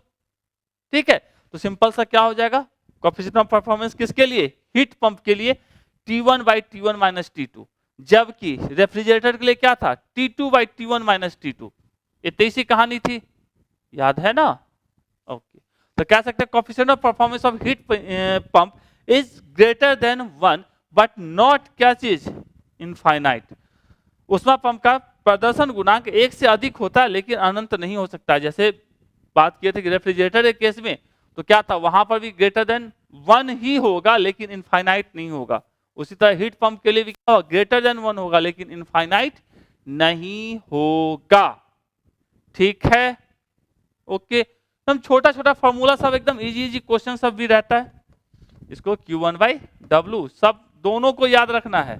ठीक है। तो सिंपल सा क्या हो जाएगा, कोफिशिएंट ऑफ परफॉर्मेंस किसके लिए, हीट पंप के लिए T1 by T1 minus T2, जबकि रेफ्रिजरेटर के लिए क्या था, T2 by T1 minus T2। इतनी सी कहानी थी, याद है ना, ओके। तो कह सकते हैं coefficient of performance of heat pump is greater than 1 but not क्या चीज, इनफाइनाइट। ऊष्मा पंप का प्रदर्शन गुणांक 1 से अधिक होता है लेकिन अनंत नहीं हो सकता, जैसे बात किए थे कि रेफ्रिजरेटर के केस में तो क्या था, वहां पर भी ग्रेटर देन 1 ही होगा लेकिन इनफाइनाइट नहीं होगा। उसी तरह हीट पंप के लिए भी क्या होगा, ग्रेटर देन 1 होगा लेकिन इनफाइनाइट नहीं होगा। ठीक है, ओके। एकदम छोटा छोटा फॉर्मूला सब एकदम इजी इजी क्वेश्चन सब भी रहता है। इसको Q1/W सब दोनों को याद रखना है,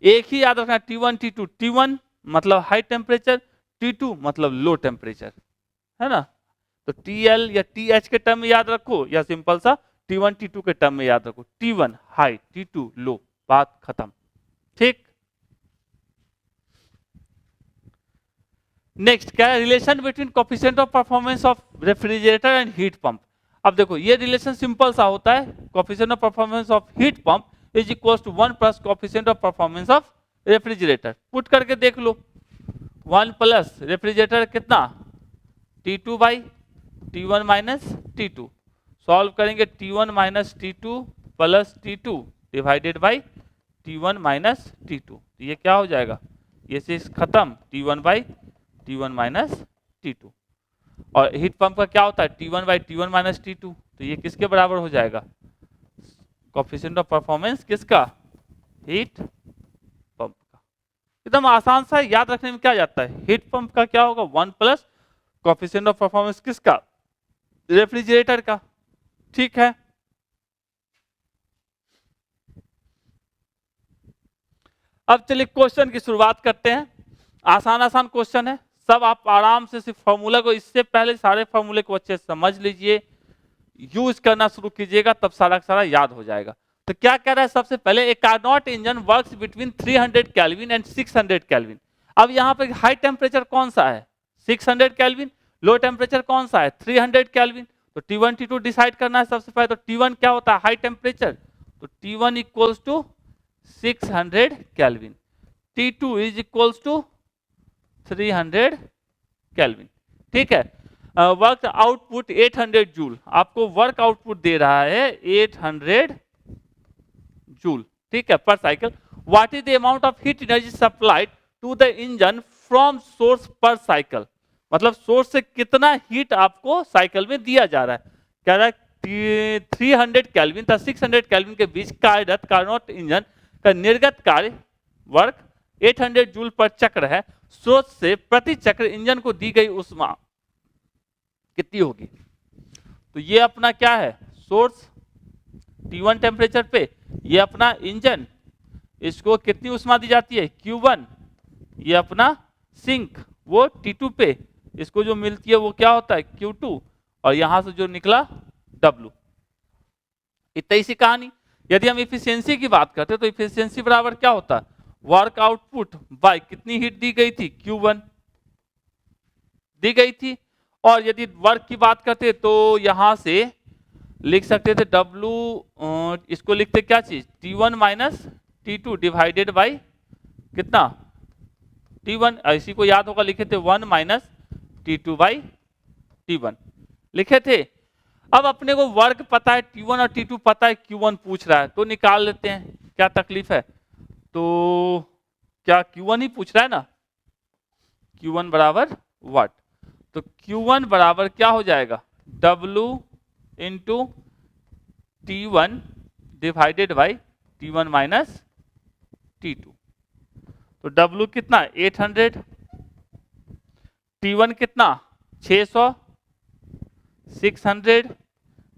एक ही याद रखना, T1 T2, T1 मतलब हाई टेम्परेचर, T2 मतलब लो टेम्परेचर, है ना। तो TL या TH के टर्म में याद रखो या सिंपल सा T1 T2 के टर्म में याद रखो, T1 हाई T2 लो, बात खत्म। ठीक, नेक्स्ट क्या है, relation between coefficient of performance of refrigerator and heat pump. अब देखो ये रिलेशन सिंपल सा होता है, coefficient of performance of heat pump is equal to 1 plus coefficient of performance of refrigerator. Put करके देख लो, 1 प्लस रेफ्रिजरेटर कितना, T2/T1 माइनस T2, सॉल्व करेंगे T1 minus T2 plus T2 divided by T1 minus T2, तो ये क्या हो जाएगा, ये से खत्म, T1 माइनस T2। और हीट पंप का क्या होता है, T1/T1 माइनस T2, तो ये किसके बराबर हो जाएगा, कोफिशिएंट ऑफ परफॉर्मेंस किसका, हीट पंप का। एकदम आसान सा याद रखने में क्या जाता है, हीट पंप का क्या होगा 1 प्लस कोफिशिएंट ऑफ परफॉर्मेंस किसका, रेफ्रिजरेटर का। ठीक है, अब चलिए क्वेश्चन की शुरुआत करते हैं। आसान आसान क्वेश्चन है, सब आप आराम से सिर्फ फॉर्मूला को, इससे पहले सारे फॉर्मूले को अच्छे से समझ लीजिए, यूज करना शुरू कीजिएगा, तब सारा सारा याद हो जाएगा। तो क्या कह रहा है, सबसे पहले a Carnot engine works between 300 kelvin and 600 kelvin. अब यहाँ पे हाई टेम्परेचर कौन सा है, 600 केल्विन, लो टेम्परेचर कौन सा है, 300 केल्विन। तो T1 T2 डिसाइड करना है सबसे पहले। तो T1 क्या होता है, हाई टेम्परेचर, तो T1 equals to 600 kelvin, T2 is equals to 300 kelvin. ठीक है, वर्क आउटपुट 800 जूल, आपको वर्क आउटपुट दे रहा है 800 जूल, ठीक है, per cycle. What is the amount of heat energy supplied to the engine from source per cycle, मतलब source से कितना हीट आपको साइकिल में दिया जा रहा है। कह रहा है 300 केल्विन तथा 600 केल्विन के बीच कार्यरत कार्नोट इंजन का निर्गत कार्य वर्क 800 जूल पर चक्र है। सोर्स से प्रति चक्र इंजन को दी गई ऊष्मा कितनी होगी। तो ये अपना क्या है, सोर्स T1 टेम्परेचर पे, ये अपना इंजन, इसको कितनी ऊष्मा दी जाती है Q1, ये अपना सिंक वो T2 पे, इसको जो मिलती है वो क्या होता है Q2, और यहां से जो निकला W। इतनी सी कहानी। यदि हम इफिशियंसी की बात करते हैं तो इफिशियंसी बराबर क्या होता है, वर्क आउटपुट बाय कितनी हीट दी गई थी, Q1 दी गई थी। और यदि वर्क की बात करते तो यहां से लिख सकते थे W, इसको लिखते क्या चीज, T1 minus T2 divided by कितना T1, इसी को याद होगा, लिखे थे 1 माइनस T2/T1 लिखे थे। अब अपने को वर्क पता है T1 और T2 पता है, Q1 पूछ रहा है तो निकाल लेते हैं, क्या तकलीफ है। तो क्या Q1 ही पूछ रहा है ना, Q1 बराबर वाट, तो Q1 बराबर क्या हो जाएगा, W into T1 divided by T1 minus T2। तो W कितना 800, T1 कितना 600, 600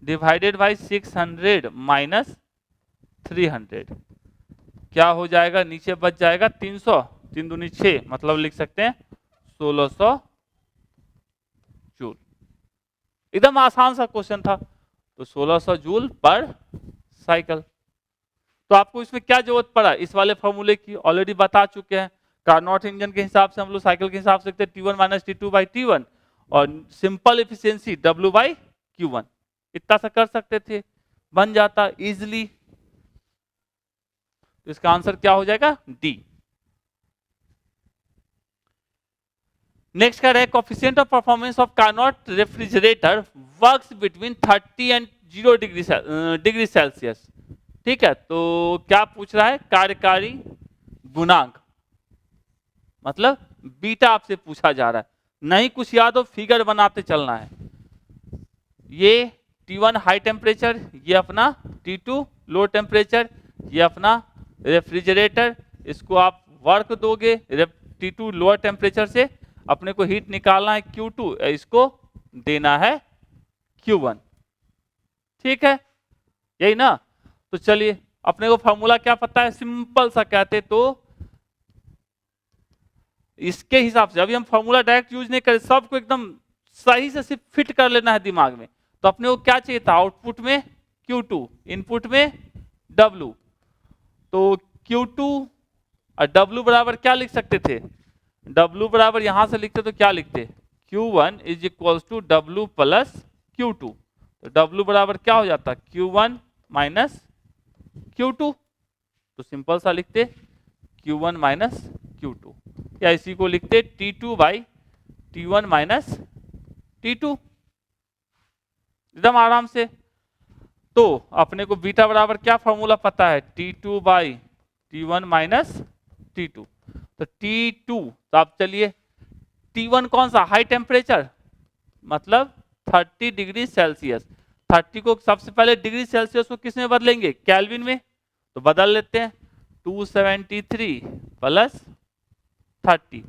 डिवाइडेड बाई 600 माइनस 300, क्या हो जाएगा, नीचे बच जाएगा 300, 3 दूनी 6, मतलब लिख सकते हैं 1600 जूल। एकदम आसान सा क्वेश्चन था। तो 1600 जूल पर साइकिल। तो आपको इसमें क्या जरूरत पड़ा, इस वाले फॉर्मूले की ऑलरेडी बता चुके हैं। कार्नोट इंजन के हिसाब से हम लोग साइकिल के हिसाब से T1 माइनस T2/T1 और सिंपल एफिशिएंसी W/Q1, इतना सा कर सकते थे, बन जाता इजिली। तो इसका आंसर क्या हो जाएगा, डी। नेक्स्ट क्या है, coefficient of performance of Carnot refrigerator works between 30 and 0 degree Celsius. ठीक है, तो क्या पूछ रहा है, कार्यकारी गुणांक, मतलब बीटा आपसे पूछा जा रहा है। नहीं कुछ याद हो, फिगर बनाते चलना है। ये T1 हाई टेम्परेचर, ये अपना T2 लो टेम्परेचर, ये अपना रेफ्रिजरेटर, इसको आप वर्क दोगे T2 लोअर टेम्परेचर से, अपने को हीट निकालना है Q2, इसको देना है Q1। ठीक है, यही ना। तो चलिए अपने को फॉर्मूला क्या पता है, सिंपल सा कहते तो इसके हिसाब से, अभी हम फॉर्मूला डायरेक्ट यूज नहीं करें, सबको एकदम सही से सिर्फ फिट कर लेना है दिमाग में। तो अपने को क्या चाहिए था, आउटपुट में Q2, इनपुट में W। तो Q2 और W बराबर क्या लिख सकते थे, W बराबर यहां से लिखते तो क्या लिखते, Q1 is equals to W plus Q2। तो W बराबर क्या हो जाता, Q1 माइनस Q2। तो सिंपल सा लिखते Q1 माइनस Q2, या इसी को लिखते T2 by T1 minus T2, एकदम आराम से। तो अपने को बीटा बराबर क्या फॉर्मूला पता है, T2 by T1 minus T2। तो T2, तो आप चलिए T1 कौन सा, हाई टेम्परेचर, मतलब 30 डिग्री सेल्सियस। 30 को सबसे पहले डिग्री सेल्सियस को किस में बदलेंगे, केल्विन में। तो बदल लेते हैं, 273 प्लस 30,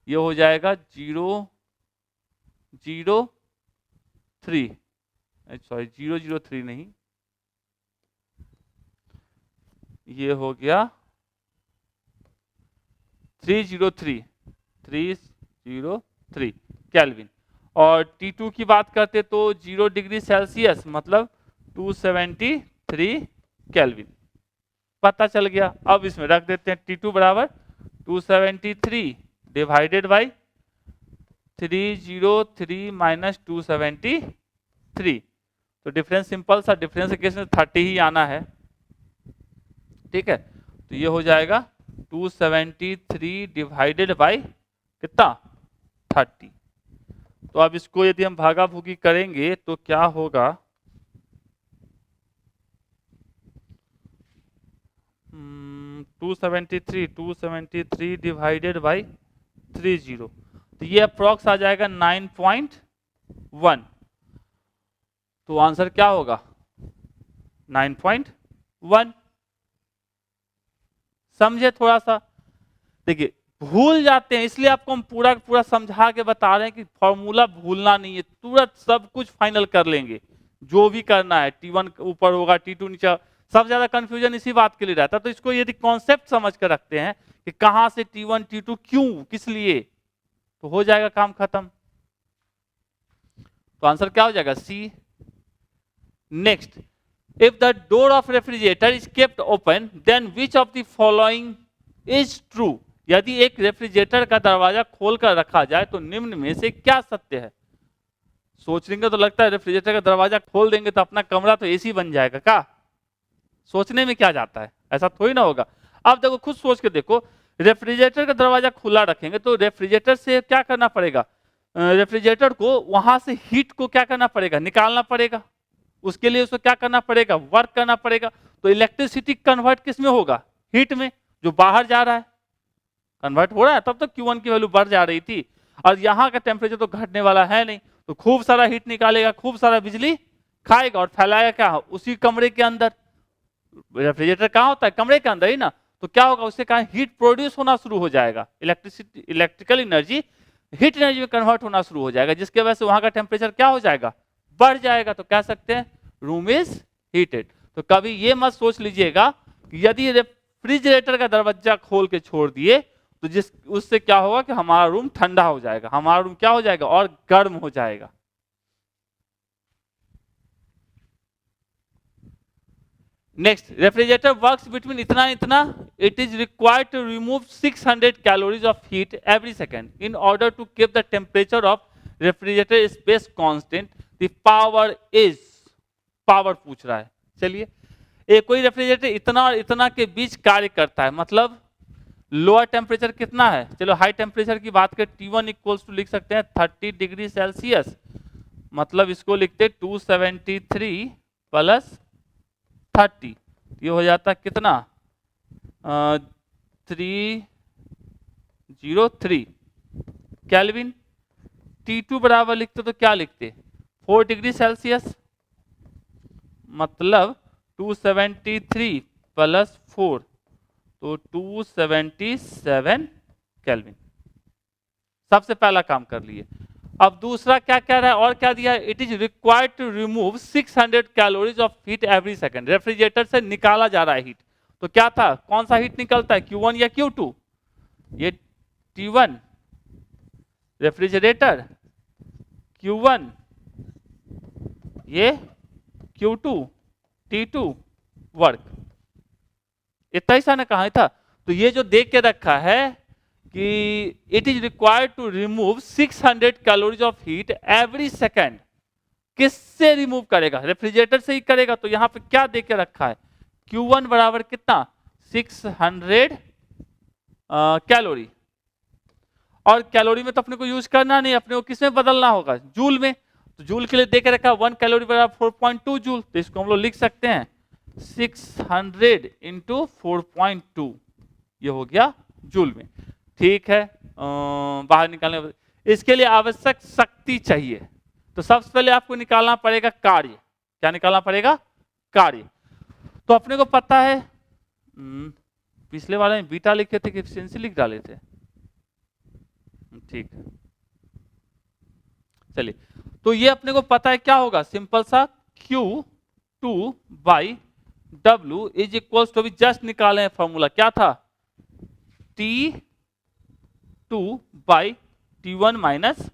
ये हो जाएगा 003, सॉरी 003 नहीं, ये हो गया 303 केल्विन। और T2 की बात करते तो 0 डिग्री सेल्सियस मतलब 273 केल्विन, पता चल गया। अब इसमें रख देते हैं T2 बराबर 273 डिवाइडेड बाई 303 माइनस 273। तो डिफरेंस सिंपल सा, डिफरेंस के केस में 30 ही आना है। ठीक है, तो ये हो जाएगा 273 डिवाइडेड बाई कितना, 30। तो अब इसको यदि हम भागा भूगी करेंगे तो क्या होगा, 273 डिवाइडेड बाई 30, तो ये अप्रॉक्स आ जाएगा 9.1। तो आंसर क्या होगा, 9.1। समझे थोड़ा सा, देखिए भूल जाते हैं, इसलिए आपको हम पूरा पूरा समझा के बता रहे हैं कि फॉर्मूला भूलना नहीं है, तुरंत सब कुछ फाइनल कर लेंगे जो भी करना है। T1 ऊपर होगा, T2 नीचे, सब ज्यादा कंफ्यूजन इसी बात के लिए रहता है। तो इसको यदि कॉन्सेप्ट समझ कर रखते हैं कि कहां से T1 T2 क्यों किस लिए, तो हो जाएगा काम खत्म। तो आंसर क्या हो जाएगा, C. Next, if the door of refrigerator is kept open then which of the following is true। यदि एक रेफ्रिजरेटर का दरवाजा खोलकर रखा जाए तो निम्न में से क्या सत्य है। सोचेंगे तो लगता है रेफ्रिजरेटर का दरवाजा खोल देंगे तो अपना कमरा तो एसी बन जाएगा, क्या सोचने में क्या जाता है, ऐसा थोड़ी ना होगा। अब देखो खुद सोच के देखो, रेफ्रिजरेटर का दरवाजा खुला रखेंगे तो रेफ्रिजरेटर से क्या करना पड़ेगा, रेफ्रिजरेटर को वहां से हीट को क्या करना पड़ेगा, निकालना पड़ेगा। उसके लिए उसको क्या करना पड़ेगा, वर्क करना पड़ेगा। तो इलेक्ट्रिसिटी कन्वर्ट किस में होगा, हीट में, जो बाहर जा रहा है कन्वर्ट हो रहा है। तब तो Q1 की वैल्यू बढ़ जा रही थी, और यहाँ का टेम्परेचर तो घटने वाला है नहीं, तो खूब सारा हीट निकालेगा, खूब सारा बिजली खाएगा और फैलाएगा क्या, उसी कमरे के अंदर। रेफ्रिजरेटर कहाँ होता है, कमरे के अंदर ही ना। तो क्या होगा, उससे कहा हीट प्रोड्यूस होना शुरू हो जाएगा, electricity electrical energy heat energy में कन्वर्ट होना शुरू हो जाएगा, जिसके वजह से वहां का टेम्परेचर क्या हो जाएगा, बढ़ जाएगा। तो कह सकते हैं रूम इज हीटेड। तो कभी ये मत सोच लीजिएगा कि यदि रेफ्रिजरेटर का दरवाजा खोल के छोड़ दिए तो जिस उससे क्या होगा कि हमारा रूम ठंडा हो जाएगा, हमारा रूम क्या हो जाएगा, और गर्म हो जाएगा। नेक्स्ट, रेफ्रिजरेटर वर्क्स बिटवीन इतना इतना, it is required to remove 600 calories of heat every second in order to keep the temperature of refrigerator space constant, the power is, power पूछ रहा है। चलिए कोई रेफ्रिजरेटर इतना और इतना के बीच कार्य करता है, मतलब लोअर टेम्परेचर कितना है, चलो हाई टेम्परेचर की बात करें, T1 इक्वल्स टू लिख सकते हैं 30 डिग्री सेल्सियस, मतलब इसको लिखते 273 प्लस 30, ये हो जाता कितना 303 केल्विन। T2 बराबर लिखते तो क्या लिखते, 4 डिग्री सेल्सियस, मतलब 273 प्लस 4 तो 277 केल्विन। सबसे पहला काम कर लिए। अब दूसरा क्या कह रहा है और क्या दिया है, it is required to remove 600 calories of heat every second. Refrigerator से निकाला जा रहा है हीट, तो क्या था, कौन सा हीट निकलता है, Q1 या Q2, ये T1 रेफ्रिजरेटर, Q1 ये Q2 T2 वर्क। इतना ही सा ने कहा था। तो ये जो देख के रखा है कि it is required to remove 600 calories of heat every second, किससे रिमूव करेगा, रेफ्रिजरेटर से ही करेगा। तो यहां पे क्या देख के रखा है, Q1 बराबर कितना 600 कैलोरी, और कैलोरी में तो अपने को यूज करना नहीं, अपने को किसमें बदलना होगा, जूल में। तो जूल के लिए देख के रखा 1 कैलोरी बराबर 4.2 जूल, तो इसको हम लोग लिख सकते हैं 600 इंटू 4.2, ये हो गया जूल में। ठीक है, बाहर निकालने, इसके लिए आवश्यक शक्ति चाहिए। तो सबसे पहले आपको निकालना पड़ेगा कार्य। क्या निकालना पड़ेगा, कार्य। तो अपने को पता है, पिछले वाले में बीटा लिखे थे कि एफिशिएंसी लिख डाले थे, ठीक है चलिए। तो ये अपने को पता है क्या होगा, सिंपल सा Q2 by W is equal to, अभी जस्ट निकाले हैं फॉर्मूला, क्या था T2 by T1 minus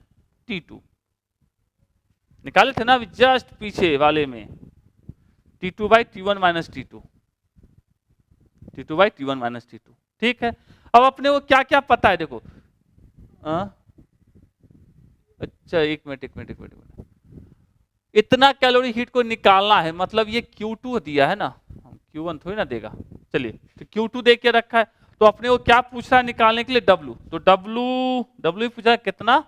T2, निकाले थे ना अभी जस्ट पीछे वाले में, T2 by T1 minus T2, T2 by T1 minus T2। ठीक है, अब अपने को क्या क्या पता है, देखो अच्छा एक मिनट, इतना कैलोरी हीट को निकालना है, मतलब ये Q2 दिया है ना, Q1 थोड़ी ना देगा। चलिए, तो Q2 दे के रखा है, तो अपने को क्या पूछ रहा है निकालने के लिए, W। तो W पूछा है कितना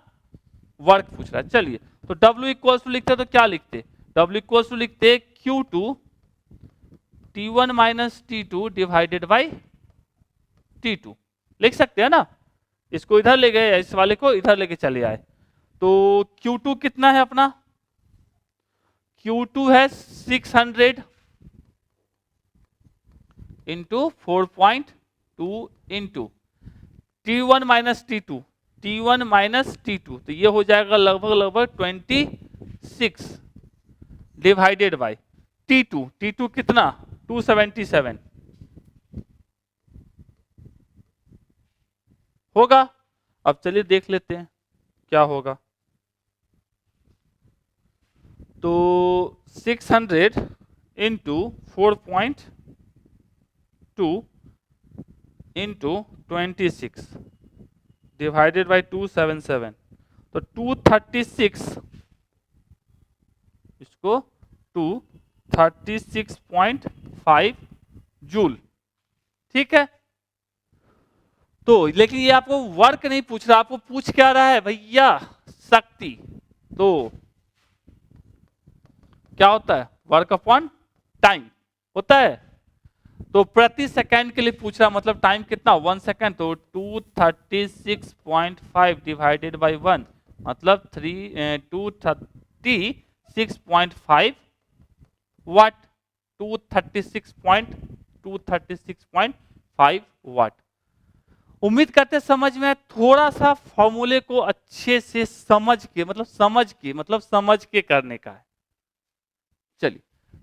वर्क पूछ रहा है। चलिए, तो W इक्वल टू लिखते तो क्या लिखते, W इक्वल टू लिखते Q2 T1 minus T2 divided by T2, लिख सकते हैं ना। इसको इधर ले गए, इस वाले को इधर लेके चले आए, तो Q2 कितना है अपना, Q2 है 600 into 4.2 into T1 minus T2, T1 minus T2, तो ये हो जाएगा लगभग 26 डिवाइडेड बाय T2 कितना 277 होगा। अब चलिए देख लेते हैं क्या होगा। तो 600 इंटू 4.2 इंटू 26 डिवाइडेड बाई 277, तो 236, इसको 236.5 जूल। ठीक है, तो लेकिन ये आपको वर्क नहीं पूछ रहा, आपको पूछ क्या रहा है भैया, शक्ति। तो क्या होता है, वर्क अपॉन टाइम होता है। तो प्रति सेकंड के लिए पूछ रहा, मतलब टाइम कितना 1 सेकंड, तो 236.5 डिवाइडेड बाई 1 मतलब 236.5 वाट, 236.5 वाट। उम्मीद करते समझ में, थोड़ा सा फॉर्मूले को अच्छे से समझ के समझ के करने का है। चलिए,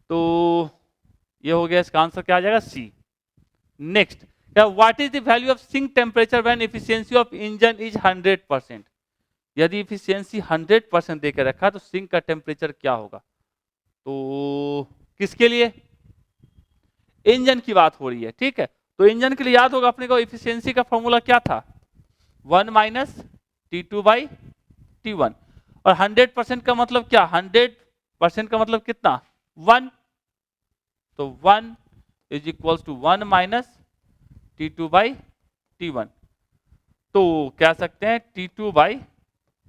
तो ये हो गया, इसका आंसर क्या आ जाएगा, C. Next, what is the value of sink temperature when efficiency of engine is 100%। यदि एफिशिएंसी 100% देकर रखा तो सिंक का टेम्परेचर क्या होगा। तो किसके लिए, इंजन की बात हो रही है। ठीक है, तो इंजन के लिए याद होगा अपने को एफिशिएंसी का फॉर्मूला क्या था, 1 माइनस T2 बाई T1, और 100% का मतलब क्या, 100% का मतलब कितना 1, तो 1 is equals to 1 minus T2 by T1। तो कह सकते हैं T2 by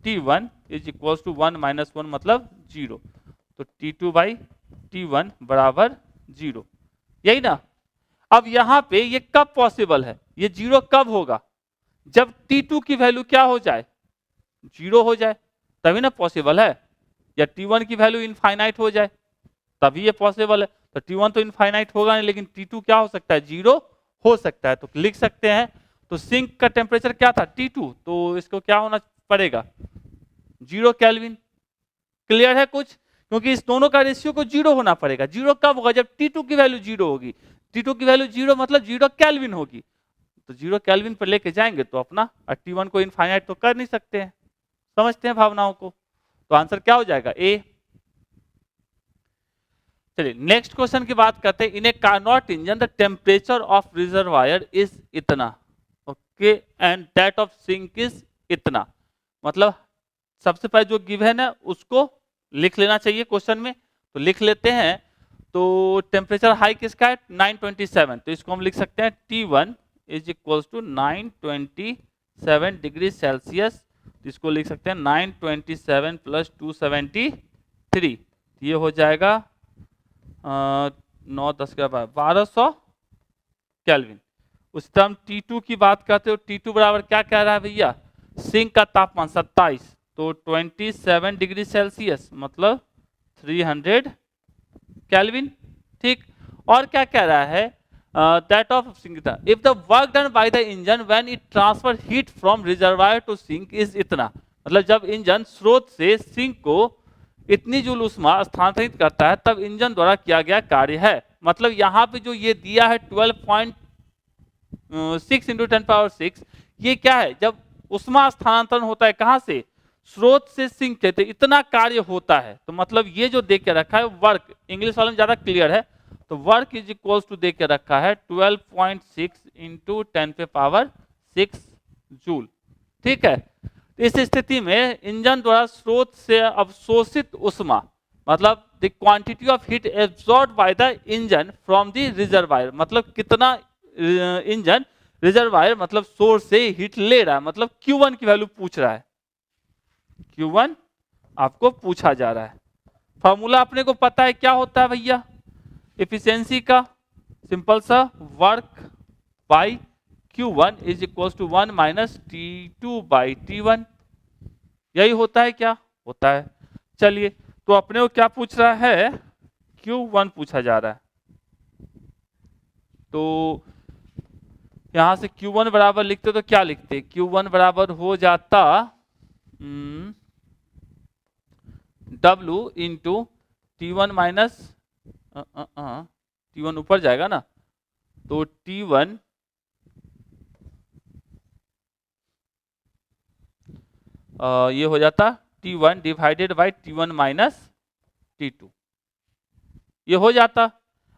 T1 is equals to 1 minus 1 मतलब 0, तो T2 बाई T1 बराबर 0, यही ना। अब यहां पे ये कब पॉसिबल है, ये 0 कब होगा, जब T2 की वैल्यू क्या हो जाए, 0 हो जाए। तभी ना पॉसिबल है, या T1 की वैल्यू इनफाइनाइट हो जाए तभी ये पॉसिबल है। तो T1 तो इनफाइनाइट होगा नहीं, लेकिन T2 क्या हो सकता है, 0 हो सकता है। तो लिख सकते हैं, तो सिंक का टेम्परेचर क्या था, T2, तो इसको क्या होना पड़ेगा, 0 केल्विन। क्लियर है कुछ, क्योंकि इस दोनों का रेशियो को 0 होना पड़ेगा। 0 कब होगा, जब T2 की वैल्यू 0 होगी। T2 की वैल्यू 0 मतलब 0 केल्विन होगी, तो 0 केल्विन पर लेके जाएंगे तो अपना, T1 को इनफाइनाइट तो कर नहीं सकते हैं। समझते हैं भावनाओं को, तो आंसर क्या हो जाएगा, ए। चलिए नेक्स्ट क्वेश्चन की बात करते हैं। In a Carnot engine the temperature of reservoir is इतना, okay, and that of sink is इतना। मतलब सबसे पहले जो गिवन है उसको लिख लेना चाहिए क्वेश्चन में, तो लिख लेते हैं। तो टेम्परेचर हाई किसका है, 927, तो इसको हम लिख सकते हैं T1 is equal to 927 degree Celsius. इसको लिख सकते हैं 927 प्लस 273, ये हो जाएगा 9 10 के बाद 1200 केल्विन। उस तरह हम T2 की बात करते हो, T2 बराबर क्या कह रहा है भैया, सिंक का तापमान 27, तो 27 डिग्री सेल्सियस मतलब 300 केल्विन। ठीक, और क्या कह रहा है, that of sink if the work done by the engine when it transfer heat from reservoir to sink is इतना। मतलब जब इंजन स्रोत से सिंक को इतनी जूल ऊष्मा स्थानांतरित करता है तब इंजन द्वारा किया गया कार्य है। मतलब यहाँ पे जो ये दिया है 12.6 इंटू 10⁻⁶, ये क्या है, जब ऊष्मा स्थानांतरण होता है कहां से, स्रोत से सिंक के, तो इतना कार्य होता है। तो मतलब ये जो दे के रखा है वर्क, इंग्लिश वाले में ज्यादा क्लियर है, तो वर्क इज इक्वल्स टू दे के रखा है 12.6 इंटू 10⁻⁶ जूल। ठीक है, इस स्थिति में इंजन द्वारा स्रोत से अवशोषित ऊष्मा, मतलब the quantity of heat absorbed bye the engine from the reservoir, मतलब कितना इंजन रिजर्वायर मतलब सोर्स से हीट ले रहा है, मतलब Q1 की वैल्यू पूछ रहा है, Q1 आपको पूछा जा रहा है। फॉर्मूला अपने को पता है क्या होता है भैया एफिशिएंसी का, सिंपल सा, work by Q1 is equal to 1 minus T2 by T1, यही होता है, क्या होता है। चलिए, तो अपने को क्या पूछ रहा है, Q1 पूछा जा रहा है। तो यहां से Q1 बराबर लिखते तो क्या लिखते, Q1 बराबर हो जाता W into T1 minus T1 ऊपर जाएगा ना, तो T1 ये हो जाता T1 divided by T1 minus T2, ये हो जाता।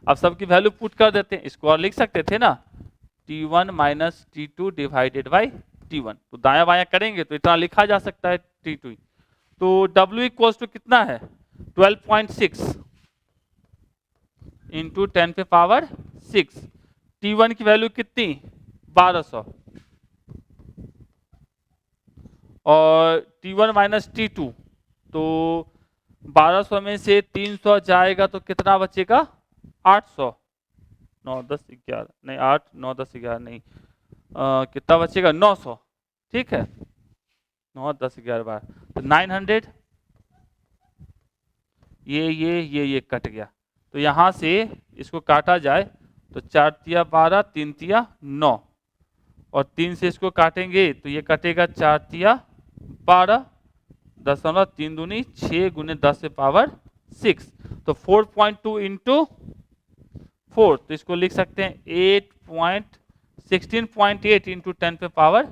अब सबकी वैल्यू पुट कर देते हैं, इसको और लिख सकते थे ना, T1 minus T2 divided by T1, तो दाया बाया करेंगे तो इतना लिखा जा सकता है T2। तो W इक्वल्स टू कितना है, 12.6 इंटू 10⁻⁶। T1 की वैल्यू कितनी, 1200, और T1 माइनस T2, तो 1200 में से 300 जाएगा तो कितना बचेगा, 800, 9 10 11 नहीं 8 9 10 11 नहीं, कितना बचेगा, 900। ठीक है, 9 10 11 12, तो 900, ये कट गया, तो यहां से इसको काटा जाए तो 4 तिया 12 3 तिया 9, और 3 से इसको काटेंगे तो ये कटेगा 4 तिया 12, 3 दूनी 6 गुने 10⁻⁶, तो 4.2 इंटू 4, तो इसको लिख सकते हैं 16.8 इंटू 10⁻⁶,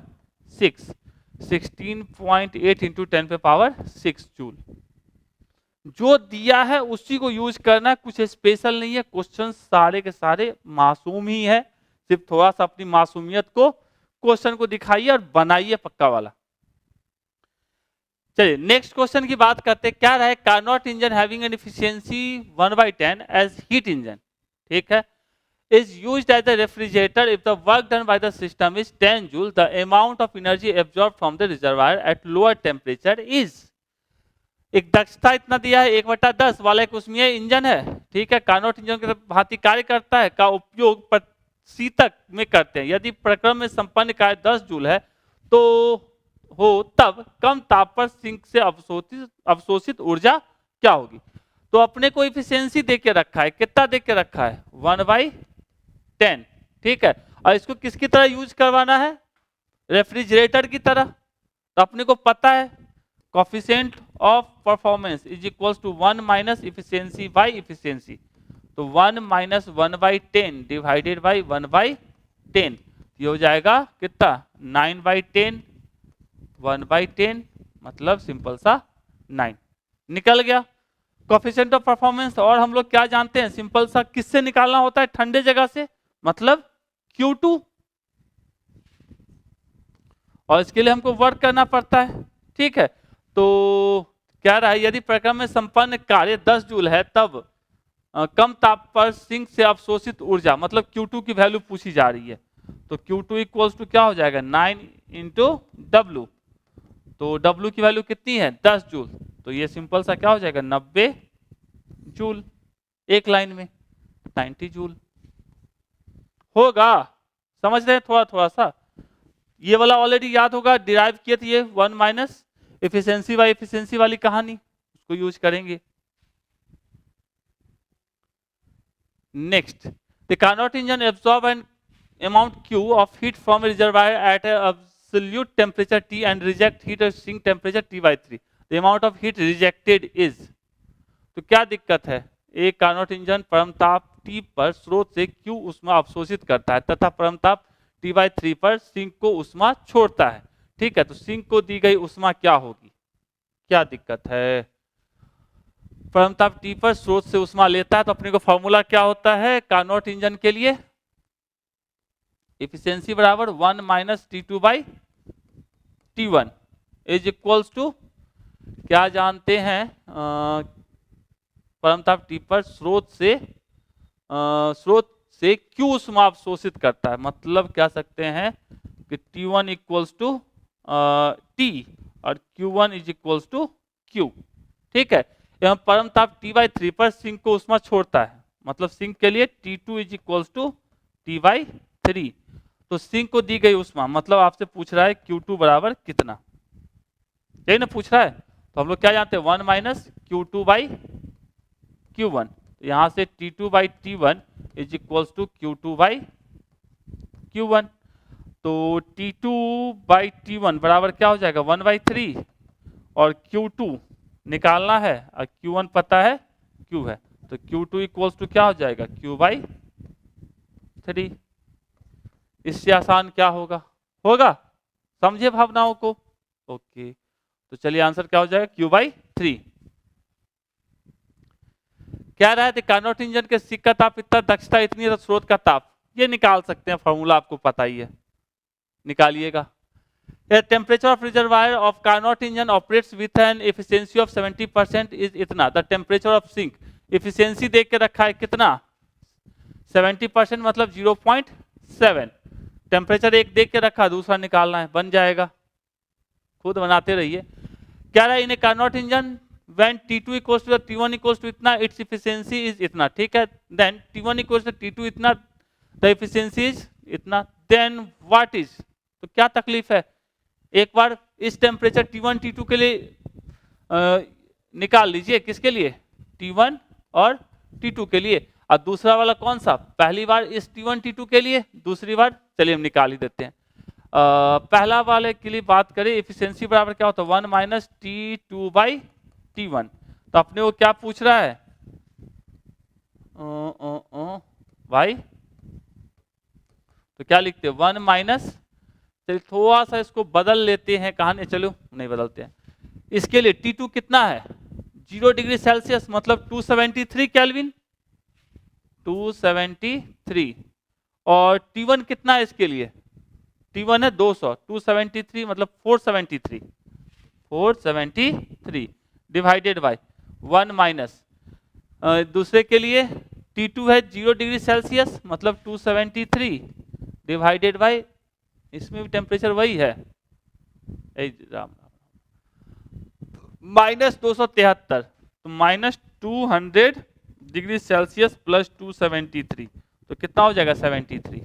16.8 इंटू 10⁻�6 जूल। जो दिया है उसी को यूज करना, कुछ स्पेशल नहीं है। क्वेश्चन सारे के सारे मासूम ही है, सिर्फ थोड़ा सा अपनी मासूमियत को क्वेश्चन को दिखाइए और बनाइए पक्का वाला। चलिए नेक्स्ट क्वेश्चन की बात करते हैं। क्या रहा, Carnot engine having an efficiency 1/10 as heat engine, ठीक है, is used as a refrigerator if the work done by the system is 10 joule, the amount of energy absorbed from the reservoir at lower temperature is। एक दक्षता इतना दिया है 1/10 वाला एक उसमें इंजन है, ठीक है, कार्नोट इंजन के भांति कार्य करता है, का उपयोग शीतक में करते हैं। यदि प्रक्रम में संपन्न कार्य 10 जूल है तो हो तब कम ताप पर सिंक से अवशोषित ऊर्जा क्या होगी। तो अपने को इफिशियंसी दे के रखा है, कितना दे के रखा है 1/10, ठीक है। और इसको किसकी तरह यूज करवाना है, रेफ्रिजरेटर की तरह। तो अपने को पता है coefficient of performance is equals to 1 minus efficiency by efficiency. तो 1 माइनस 1/10 डिवाइडेड बाई 1/10, ये हो जाएगा कितना 9/10, 1/10 मतलब सिंपल सा 9 निकल गया कोफिशिएंट ऑफ परफॉर्मेंस। और हम लोग क्या जानते हैं, सिंपल सा किससे निकालना होता है, ठंडे जगह से, मतलब Q2। और इसके लिए हमको वर्क करना पड़ता है, ठीक है। तो क्या रहा है, यदि प्रक्रम में संपन्न कार्य 10 जूल है तब कम ताप पर सिंक से अवशोषित ऊर्जा, मतलब Q2 की वैल्यू पूछी जा रही है। तो Q2 इक्वल्स टू क्या हो जाएगा 9 इंटू W। तो W की वैल्यू कितनी है 10 जूल, तो ये सिंपल सा क्या हो जाएगा 90 जूल, एक लाइन में 90 जूल होगा। समझ रहे हैं थोड़ा थोड़ा सा, ये वाला ऑलरेडी याद होगा, डिराइव किए थे ये 1 माइनस इफिशियंसी बाई इफिशियंसी वाली कहानी, उसको यूज करेंगे। Next, the Carnot engine absorb an amount Q of heat from a reservoir at an absolute temperature T and reject heat at sink temperature T/3. The amount of heat rejected is, तो क्या दिक्कत है, एक Carnot engine परमताप T पर स्रोत से Q ऊष्मा अवशोषित करता है तथा परमताप T/3 पर सिंक को ऊष्मा छोड़ता है, ठीक है। तो सिंक को दी गई ऊष्मा क्या होगी, क्या दिक्कत है, परमताप T पर स्रोत से ऊष्मा लेता है, तो अपने को फॉर्मूला क्या होता है कार्नोट इंजन के लिए, इफिशियंसी बराबर 1 minus T2/T1 is equals to, क्या जानते हैं परमताप T पर स्रोत से Q ऊष्मा अवशोषित करता है, मतलब क्या सकते हैं कि T1 इक्वल्स टू T और Q1 is equals to Q, ठीक है। एवं परमताप T/3 पर सिंक को ऊष्मा छोड़ता है, मतलब सिंक के लिए T2 is equals to T/3। तो सिंक को दी गई ऊष्मा, मतलब आपसे पूछ रहा है Q2 बराबर कितना, यही ना पूछ रहा है। तो हम लोग क्या जानते हैं 1 माइनस Q2/Q1, तो यहां से T2/T1 is equals to Q2/Q1। तो T2/T1 बराबर क्या हो जाएगा 1/3 और Q2 निकालना है और Q1 पता है Q है, तो Q2 इक्वल्स टू क्या हो जाएगा Q/3। इससे आसान क्या होगा, होगा, समझे भावनाओं को, ओके। तो चलिए आंसर क्या हो जाएगा Q/3। क्या रहा है, कार्नोट इंजन के सिंक का ताप इतना, दक्षता इतनी, तो स्रोत का ताप, ये निकाल सकते हैं, फॉर्मूला आपको पता ही है, निकालिएगा। Temperature of reservoir of Carnot engine operates with an efficiency of 70% is इतना, the temperature of sink, efficiency देख के रखा है कितना 70%, मतलब 0.7, टेम्परेचर एक देख के रखा, दूसरा निकालना है, बन जाएगा, खुद बनाते रहिए। क्या रहा है, in Carnot engine when T2 equals to T1 equals to इतना, its efficiency is इतना, ठीक है। then T1 equals to T2 इतना, the efficiency is इतना, then what is, तो क्या तकलीफ है, एक बार इस टेम्परेचर T1 T2 के लिए निकाल लीजिए, किसके लिए T1 और T2 के लिए, और दूसरा वाला कौन सा, पहली बार इस T1 T2 के लिए, दूसरी बार चलिए हम निकाल ही देते हैं। पहला वाले के लिए बात करें, एफिशिएंसी बराबर क्या होता है 1 माइनस T2/T1, तो अपने वो क्या पूछ रहा है भाई, तो क्या लिखते हैं 1 माइनस, चलिए थोड़ा सा इसको बदल लेते हैं कहानी, चलो नहीं बदलते हैं, इसके लिए T2 कितना है 0 डिग्री सेल्सियस, मतलब 273 केल्विन, 273, और T1 कितना है इसके लिए, T1 है 200, 273 मतलब 473 डिवाइडेड बाय 1 माइनस, दूसरे के लिए T2 है 0 डिग्री सेल्सियस, मतलब 273 डिवाइडेड बाय, इसमें भी टेम्परेचर वही है -273, तो -200 डिग्री सेल्सियस प्लस 273, तो कितना हो जाएगा 73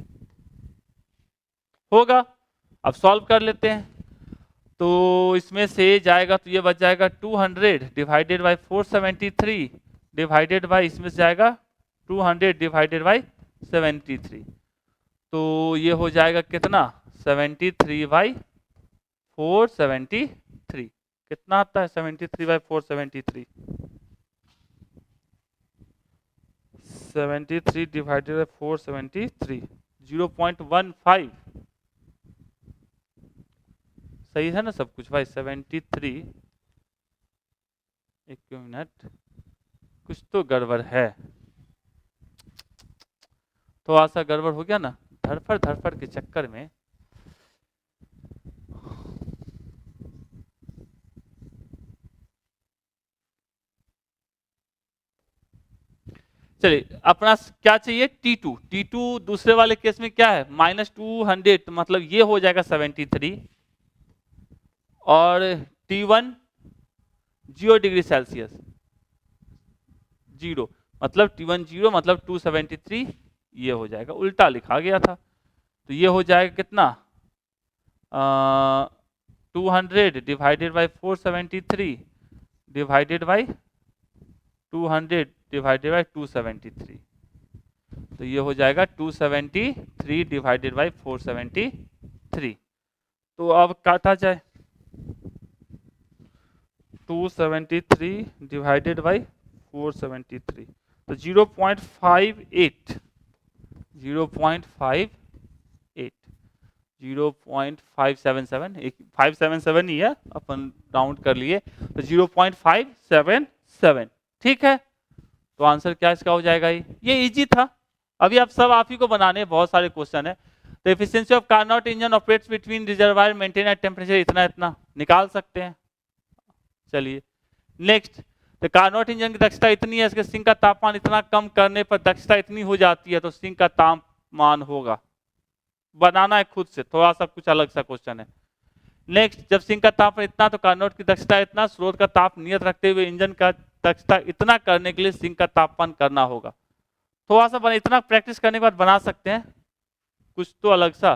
होगा। अब सॉल्व कर लेते हैं, तो इसमें से जाएगा तो ये बच जाएगा 200 डिवाइडेड बाई 473 डिवाइडेड बाई इसमें से जाएगा 200 डिवाइडेड बाई 73। तो ये हो जाएगा कितना 73 बाई 473। कितना आता है 73 बाई 473? 73 divided by 473 0.15। सही है ना सब कुछ भाई? 73 एक मिनट, कुछ तो गड़बड़ है, थोड़ा सा गड़बड़ हो गया ना धड़फड़ के चक्कर में। चलिए अपना क्या चाहिए T2 दूसरे वाले केस में क्या है -200, तो मतलब ये हो जाएगा 73 और T1 0 डिग्री सेल्सियस 0 मतलब T1 0 मतलब 273, ये हो जाएगा, उल्टा लिखा गया था। तो ये हो जाएगा कितना 200 divided by 473 divided by 200 divided by 273। तो ये हो जाएगा 273 डिवाइडेड बाई 473। तो अब काटा जाए 273 डिवाइडेड बाई 473, तो 0.58 0.577 एक 577 ही है, अपन राउंड कर लिए, तो 0.577। ठीक है, तो आंसर क्या इसका हो जाएगा? ये इजी था। अभी आप ही को बनाने, बहुत सारे क्वेश्चन है। तो efficiency of Carnot engine operates between reservoir maintain at temperature इतना निकाल सकते हैं। चलिए नेक्स्ट, तो कार्नोट इंजन की दक्षता इतनी है, इसके सिंक का तापमान इतना कम करने पर दक्षता इतनी हो जाती है, तो सिंक का तापमान होगा। बनाना है खुद से, थोड़ा सा कुछ अलग सा क्वेश्चन है। नेक्स्ट, जब सिंक का तापमान इतना तो कार्नोट की दक्षता इतना, स्रोत का ताप नियत रखते हुए इंजन का दक्षता इतना करने के लिए सिंक का तापमान करना होगा। थोड़ा सा इतना प्रैक्टिस करने के बाद बना सकते हैं कुछ तो अलग सा।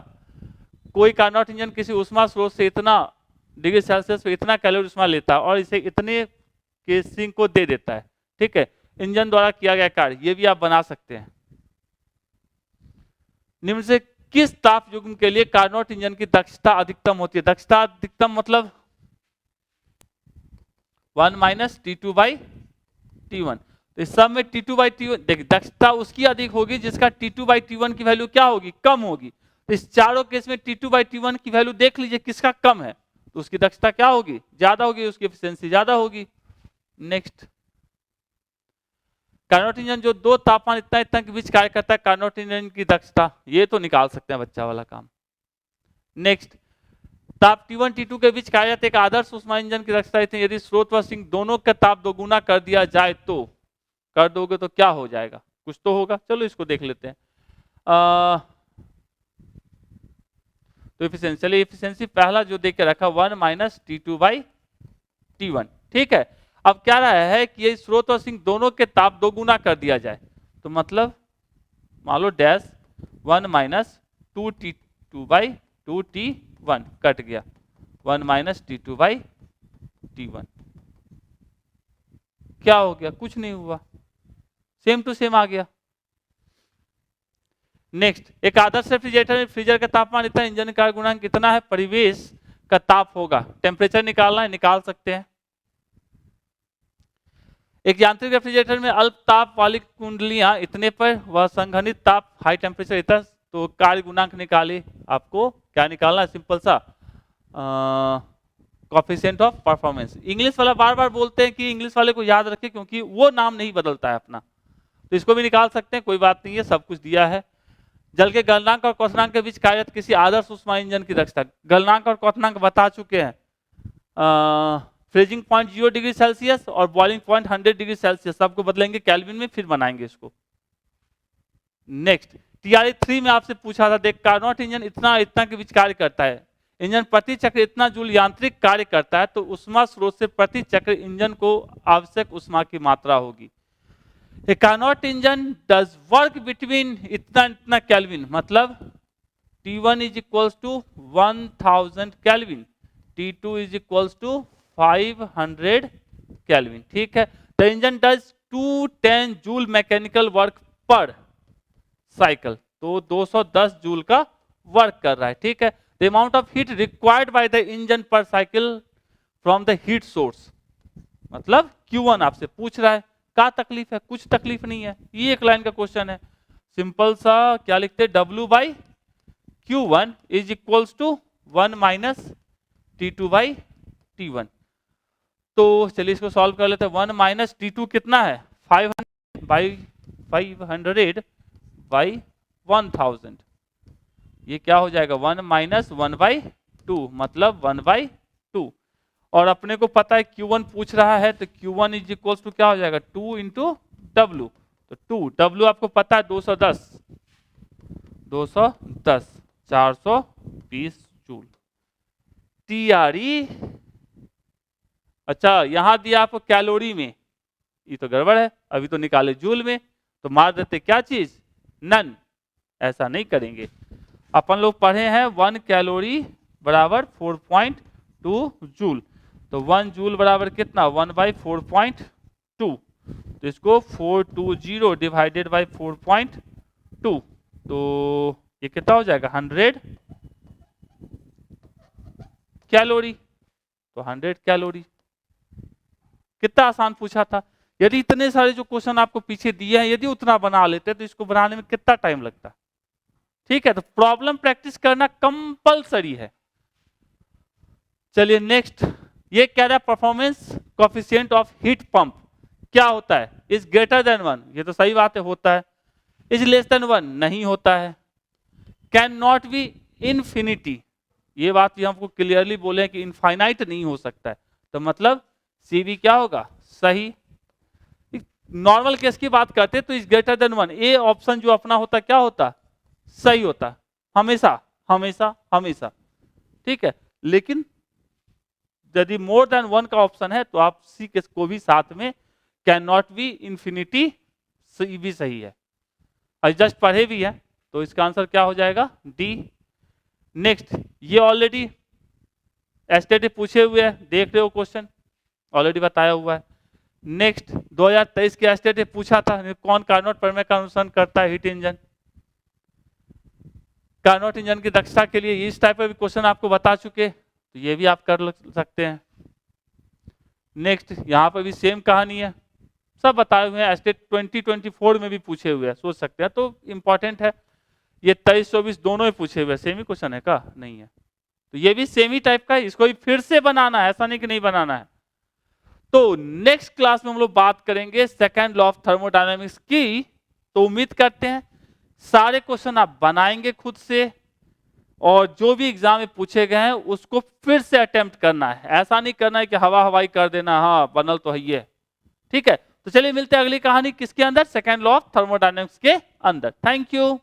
कोई कार्नोट इंजन किसी उष्मा स्रोत से इतना डिग्री सेल्सियस पे इतना कैलोरी उष्मा लेता है और इसे इतने के सिंक को दे देता है। ठीक है, इंजन द्वारा किया गया कार्य, ये भी आप बना सकते हैं। निम्न से किस ताप युग्म के लिए कार्नोट इंजन की दक्षता अधिकतम होती है? दक्षता अधिकतम मतलब 1 - T2 बाई T1। तो इस सब में T2 बाई T1, देखिए दक्षता उसकी अधिक होगी जिसका T2 बाई T1 की वैल्यू क्या होगी? कम होगी। तो इस चारों केस में T2 बाई T1 की वैल्यू देख लीजिए किसका कम है, तो उसकी दक्षता क्या होगी? ज्यादा होगी, उसकी एफिशिएंसी ज्यादा होगी। नेक्स्ट, कार्नोट इंजन जो दो तापमान इतना के बीच कार्य करता है, कार्नोट इंजन की दक्षता, ये तो निकाल सकते हैं बच्चा वाला काम। नेक्स्ट, ताप T1 T2 के बीच कार्यरत एक आदर्श उष्मा इंजन की दक्षता इतनी, यदि स्रोत व सिंक दोनों का ताप दोगुना कर दिया जाए तो, कर दोगे तो क्या हो जाएगा? कुछ तो होगा, चलो इसको देख लेते हैं। तो एफिशिएंसी, चलिए एफिशिएंसी पहला जो देख के रखा 1 - T2 बाई T1। ठीक है, अब क्या रहा है कि ये स्रोत और सिंक दोनों के ताप दो गुना कर दिया जाए, तो मतलब मान लो dash 1 - 2T2 by 2T1 cut गया, 1 - T2 बाई T1। क्या हो गया? कुछ नहीं हुआ, सेम टू सेम आ गया। नेक्स्ट, एक आदर्श रेफ्रिजरेटर में फ्रीजर का तापमान इतना, इंजन का गुणांक कितना है? परिवेश का ताप होगा, टेम्परेचर निकालना है, निकाल सकते हैं। एक यांत्रिक रेफ्रिजरेटर में अल्प ताप वाली कुंडलियां इतने पर, वह संघनित ताप हाई टेम्परेचर इतना, तो कार्य गुणांक निकाले। आपको क्या निकालना है? सिंपल सा कोएफिशिएंट ऑफ परफॉर्मेंस। इंग्लिश वाला बार बार बोलते हैं कि इंग्लिश वाले को याद रखें क्योंकि वो नाम नहीं बदलता है अपना, तो इसको भी निकाल सकते हैं, कोई बात नहीं है, सब कुछ दिया है। जल के गलनांक और क्वथनांक के बीच कार्यरत किसी आदर्श उष्मा इंजन की दक्षता, गलनांक और क्वथनांक बता चुके हैं। फ्रीजिंग पॉइंट 0 डिग्री सेल्सियस और बॉइलिंग पॉइंट 100 डिग्री सेल्सियस, सबको बदलेंगे केल्विन में, फिर बनाएंगे इसको। नेक्स्ट, TRE 3 में आपसे पूछा था, देख कार्नोट इंजन इतना के बीच कार्य करता है, इंजन प्रति चक्र इतना जूल यांत्रिक कार्य करता है, तो उष्मा स्रोत से प्रति चक्र इंजन को आवश्यक उष्मा की मात्रा होगी। A Carnot engine does work between इतना केल्विन, मतलब T1 is equals to 1000 kelvin, T2 is equals to 500 Kelvin, ठीक है। The engine does 210 joule mechanical work पर साइकिल, तो 210 जूल का वर्क कर रहा है, ठीक है। The amount of heat required by the engine per cycle from the heat source, मतलब Q1 आपसे पूछ रहा है। क्या तकलीफ है? कुछ तकलीफ नहीं है, ये एक लाइन का क्वेश्चन है। सिंपल सा क्या लिखते हैं, W by Q1 is equals to 1 minus T2 by T1। तो चलिए इसको सॉल्व कर लेते हैं। 1 माइनस T2 कितना है, 500 बाई 500 बाई 1000, ये क्या हो जाएगा 1 माइनस 1 बाई 2, मतलब 1 बाई 2। और अपने को पता है Q1 पूछ रहा है, तो Q1 इज इक्वल्स टू क्या हो जाएगा 2 इंटू W, तो 2 W आपको पता है 210 420 जूल। TRE, अच्छा यहां दिया आपको कैलोरी में, ये तो गड़बड़ है, अभी तो निकाले जूल में, तो मार देते क्या चीज, नन। ऐसा नहीं करेंगे, अपन लोग पढ़े हैं 1 कैलोरी बराबर 4.2 जूल, तो 1 जूल बराबर कितना 1 बाई 4.2, तो इसको 420 डिवाइडेड बाई 4.2, तो ये कितना हो जाएगा 100 कैलोरी, तो 100 कैलोरी। कितना आसान पूछा था। यदि इतने सारे जो क्वेश्चन आपको पीछे दिए हैं, यदि उतना बना लेते तो इसको बनाने में कितना टाइम लगता, ठीक है। तो प्रॉब्लम प्रैक्टिस करना कंपलसरी है। चलिए नेक्स्ट, ये कह रहा है performance coefficient of heat pump क्या होता है, इज ग्रेटर देन 1, ये तो सही बात है, होता है। इज लेस देन 1 नहीं होता है। कैन नॉट बी इनफिनिटी, ये बात भी हमको क्लियरली बोले कि इनफाइनाइट नहीं हो सकता है, तो मतलब CV क्या होगा, सही। नॉर्मल केस की बात करते हैं तो is greater than 1, A option जो अपना होता क्या होता, सही होता, हमेशा हमेशा हमेशा, ठीक है। लेकिन यदि मोर देन 1 का ऑप्शन है तो आप सी केस को भी साथ में कैन नॉट बी इन्फिनिटी भी सही है, जस्ट पढ़े भी है, तो इसका आंसर क्या हो जाएगा, डी। नेक्स्ट, ये ऑलरेडी एस्टेटिक पूछे हुए हैं, देख रहे हो क्वेश्चन ऑलरेडी बताया हुआ है। नेक्स्ट 2023 के एस्टेटिक पूछा था, कौन कार्नोट प्रमेय का अनुसरण करता है, हीट इंजन। कार्नोट इंजन की दक्षता के लिए इस टाइप का भी क्वेश्चन आपको बता चुके, तो ये भी आप कर सकते हैं। नेक्स्ट यहाँ पर भी सेम कहानी है, सब बताए हुए हैं, एस्टेट 2024 में भी पूछे हुए हैं, सोच सकते हैं, तो इंपॉर्टेंट है। ये 23-24 दोनों ही पूछे हुए हैं, सेम ही क्वेश्चन है का, नहीं है, तो ये भी सेम ही टाइप का है, इसको भी फिर से बनाना है, ऐसा नहीं कि नहीं बनाना है। तो नेक्स्ट क्लास में हम लोग बात करेंगे सेकंड लॉ ऑफ थर्मोडायनेमिक्स की, तो उम्मीद करते हैं सारे क्वेश्चन आप बनाएंगे खुद से, और जो भी एग्जाम में पूछे गए हैं उसको फिर से अटेम्प्ट करना है, ऐसा नहीं करना है कि हवा हवाई कर देना, हाँ बनल तो है ये, ठीक है। तो चलिए मिलते हैं अगली कहानी किसके अंदर, सेकंड लॉ ऑफ थर्मोडायनेमिक्स के अंदर। Thank you.